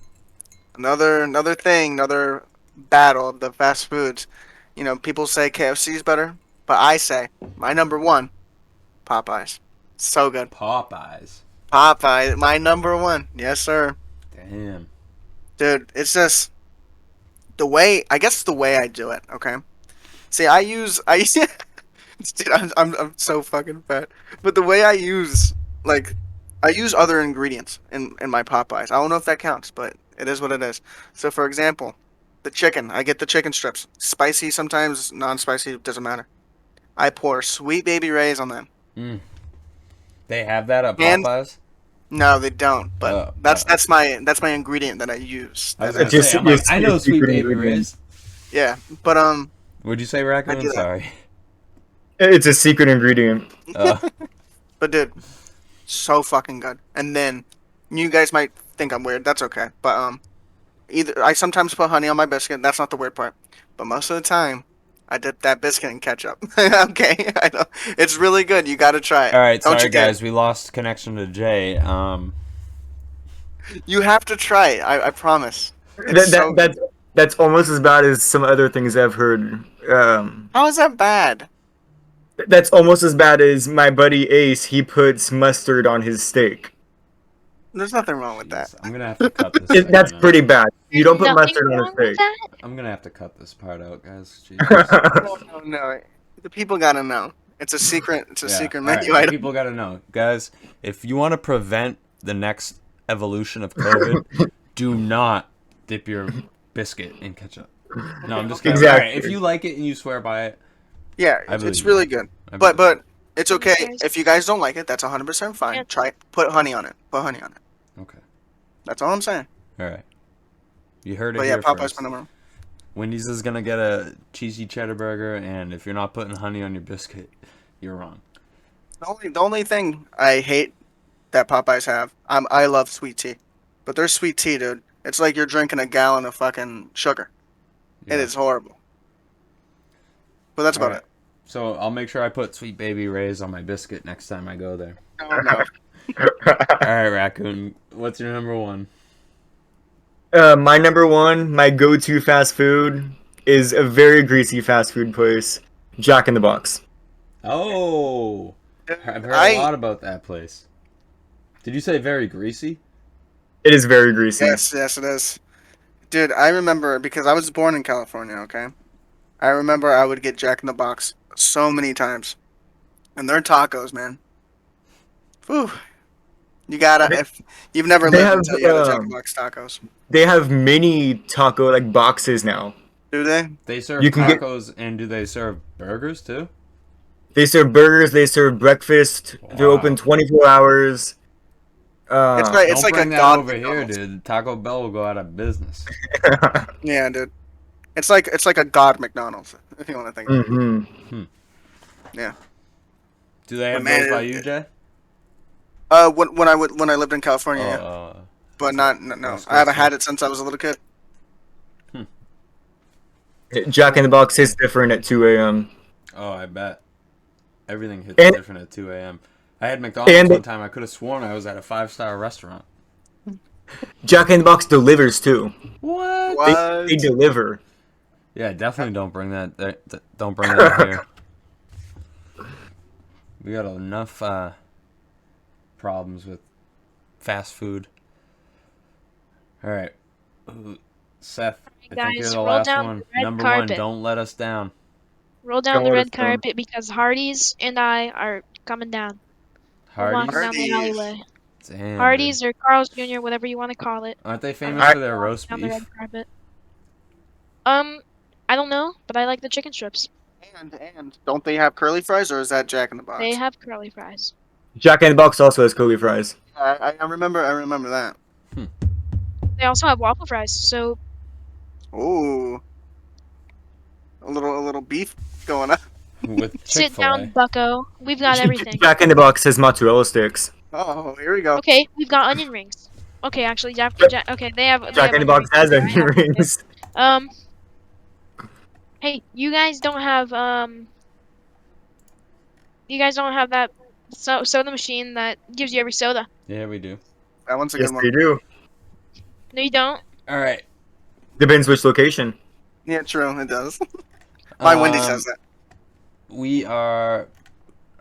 Another thing, another battle of the fast foods. You know, people say KFC is better, but I say my number one, Popeyes. So good. Popeyes. Popeye, my number one. Yes, sir. Damn. Dude, it's just the way, I guess the way I do it, okay? See, I use dude, I'm so fucking fat. But the way I use other ingredients in my Popeyes. I don't know if that counts, but it is what it is. So for example, the chicken, I get the chicken strips. Spicy sometimes, non-spicy, doesn't matter. I pour Sweet Baby Ray's on them. They have that at And- Popeyes? No, they don't. But Oh, that's my ingredient that I use. I was That gonna is- Just- say, I'm like, just- I know just Sweet secret Baby ingredient. Riz. yeah, but Would you say raccoon? I do that. Sorry. It's a secret ingredient. But dude, so fucking good. And then you guys might think I'm weird. That's okay. But either I sometimes put honey on my biscuit. That's not the weird part. But most of the time, I dip that biscuit in ketchup. Okay, I know it's really good. You got to try it. All right, Don't sorry you dare. guys, we lost connection to Jay. You have to try it. I promise. It's so good. That's almost as bad as some other things I've heard. How is that bad? That's almost as bad as my buddy Ace. He puts mustard on his steak. There's nothing wrong with that. I'm gonna have to cut this. That's segment out. pretty bad. You don't put Nothing mustard on a wrong with steak. that? I'm gonna have to cut this part out, guys. Jesus. No. The people gotta know. It's a secret. It's a Yeah, secret all right, menu item. People gotta know, guys. If you want to prevent the next evolution of COVID, do not dip your biscuit in ketchup. No, I'm just kidding. Exactly. All right, if you like it and you swear by it, Yeah, I believe it's you. really good. I But believe it's okay if you guys don't like it. That's 100% fine. Yeah. Try it. Put honey on it. Put honey on it. you. Okay. That's all I'm saying. All right. You heard it But yeah, here Popeye's first. my number one. Wendy's is gonna get a cheesy cheddar burger, and if you're not putting honey on your biscuit, you're wrong. The only thing I hate that Popeyes have, I love sweet tea, but their sweet tea, dude, it's like you're drinking a gallon of fucking sugar. Yeah. It is horrible. But that's All about right. So I'll make sure I put Sweet Baby Ray's on my biscuit next time I go there. it. No. All right, Raccoon. What's your number one? My number one, my go-to fast food is a very greasy fast food place, Jack in the Box. Oh, I've heard I- a lot about that place. Did you say very greasy? It is very greasy. Yes, it is. Dude, I remember because I was born in California, okay? I remember I would get Jack in the Box so many times. And their tacos, man. Whew. You gotta, if you've never They lived have, until you have Jack in the Box tacos. They have mini taco like boxes now. Do they? They serve You can get- tacos, and do they serve burgers too? They serve burgers. They serve breakfast. They're open Wow. 24 hours. It's right. It's Don't like bring a that god over here, McDonald's. dude. Taco Bell will go out of business. Yeah, dude. It's like a god McDonald's, if you want to think. Mm-hmm. Do they have Man, those by you, Jay? When I lived in California, yeah. But no. that's I haven't good had it since I was a little kid. Jack in the Box hits different at 2 a.m. Oh, I bet. Everything hits And- different at 2 a.m. I had McDonald's And- one time. I could have sworn I was at a 5-star restaurant. Jack in the Box delivers too. What? What? They deliver. Yeah, definitely don't bring that. Don't bring that here. We got enough problems with fast food. All right, Seth. I think you're Guys, the roll last down one. the red Number one. carpet. Don't let us down. Roll down Don't the let red us down. carpet because Hardee's and I are coming down. We're walking Hardee's. down the Hardee's. alleyway. Damn, Hardee's or Carl's Jr., whatever you want to call it. Aren't they famous I- for their roast Down the beef? red carpet. I don't know, but I like the chicken strips. And don't they have curly fries, or is that Jack in the Box? They have curly fries. Jack in the Box also has curly fries. I remember that. They also have waffle fries. So Ooh, a little beef going on. With sit Chick-fil-A. down, Bucko. We've got everything. Jack in the Box has mozzarella sticks. Oh, here we go. Okay, we've got onion rings. Okay, actually, okay, they have. Jack in the Box has onion onion rings. rings. Hey, you guys don't have that soda machine that gives you every soda. Yeah, we do. That one's a Yes, good one. they do. No, you don't. All right. Depends which location. Yeah, true. It does. My Wendy's Um, has that. We are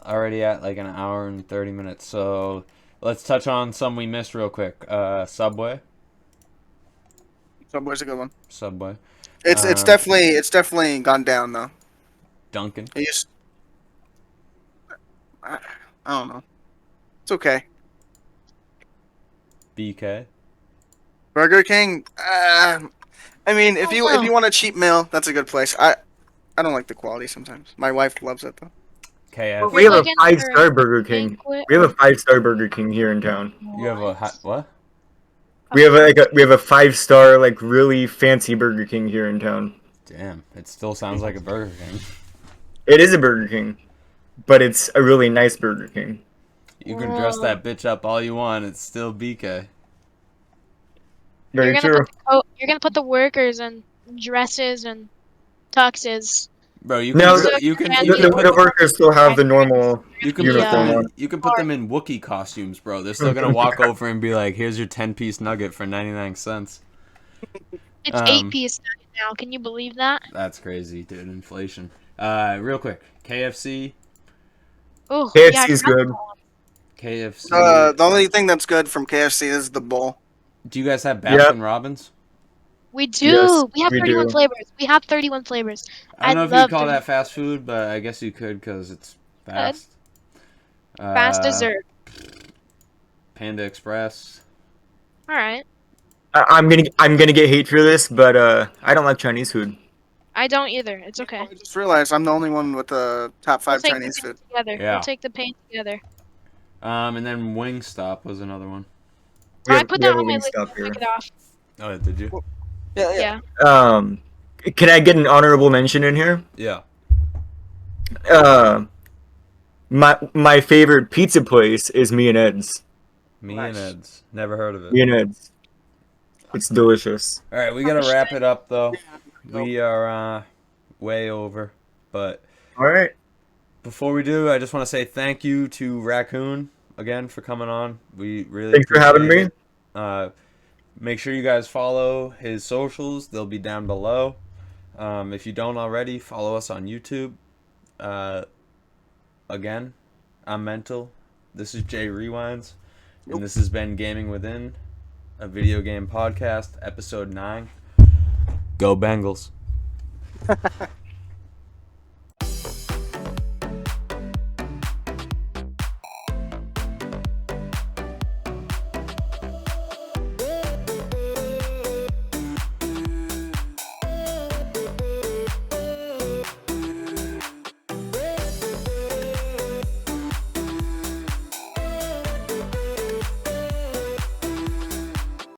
already at like an hour and 30 minutes, so let's touch on some we missed real quick. Subway. Subway's a good one. Subway. It's definitely gone down though. Dunkin'. It used, I don't know. It's okay. BK. Burger King. I mean, if you want a cheap meal, that's a good place. I don't like the quality sometimes. My wife loves it though. KF. We have a looking for 5-star Burger King. banquet We have a 5-star Burger King here in town. You have a what? We have a 5-star like really fancy Burger King here in town. Damn, it still sounds like a Burger King. It is a Burger King, but it's a really nice Burger King. You can dress that bitch up all you want, it's still BK. Very true. You're gonna put the workers in dresses and tuxes. Bro, you No, can the- you can the- you can The workers still have the normal. you can uniform put on. them, you can put them in Wookiee costumes, bro. They're still gonna walk over and be like, "Here's your 10-piece nugget for 99 cents." It's 8-piece now. Can you believe that? That's crazy, dude. Inflation. Real quick, KFC. Oh, KFC is good. KFC. The only thing that's good from KFC is the bowl. Do you guys have Baskin Robbins? We do. Yes, we have we 31 do. flavors. We have 31 flavors. I don't know if love you'd call them. that fast food, but I guess you could because it's fast. Fast dessert. Panda Express. All right. I'm gonna get hate for this, but I don't like Chinese food. I don't either. It's okay. I just realized I'm the only one with the top 5 We'll take Chinese the pain food. together. Yeah. We'll take the pain together. And then Wingstop was another one. I put we that have a on my list. Wingstop I'll here. take it off. Oh, did you? Yeah. Yeah. Can I get an honorable mention in here? Yeah. My favorite pizza place is Me and Ed's. Me Nice. and Ed's. Never heard of it. Me and Ed's. It's delicious. All right, we gotta wrap it up though. We are way over, but All right. before we do, I just want to say thank you to Raccoon again for coming on. We really Thanks for having me. appreciate it. Make sure you guys follow his socials. They'll be down below. If you don't already, follow us on YouTube. Again, I'm Mental. This is Jay Rewinds. And this has been Gaming Within, a video game podcast, episode 9. Go Bengals.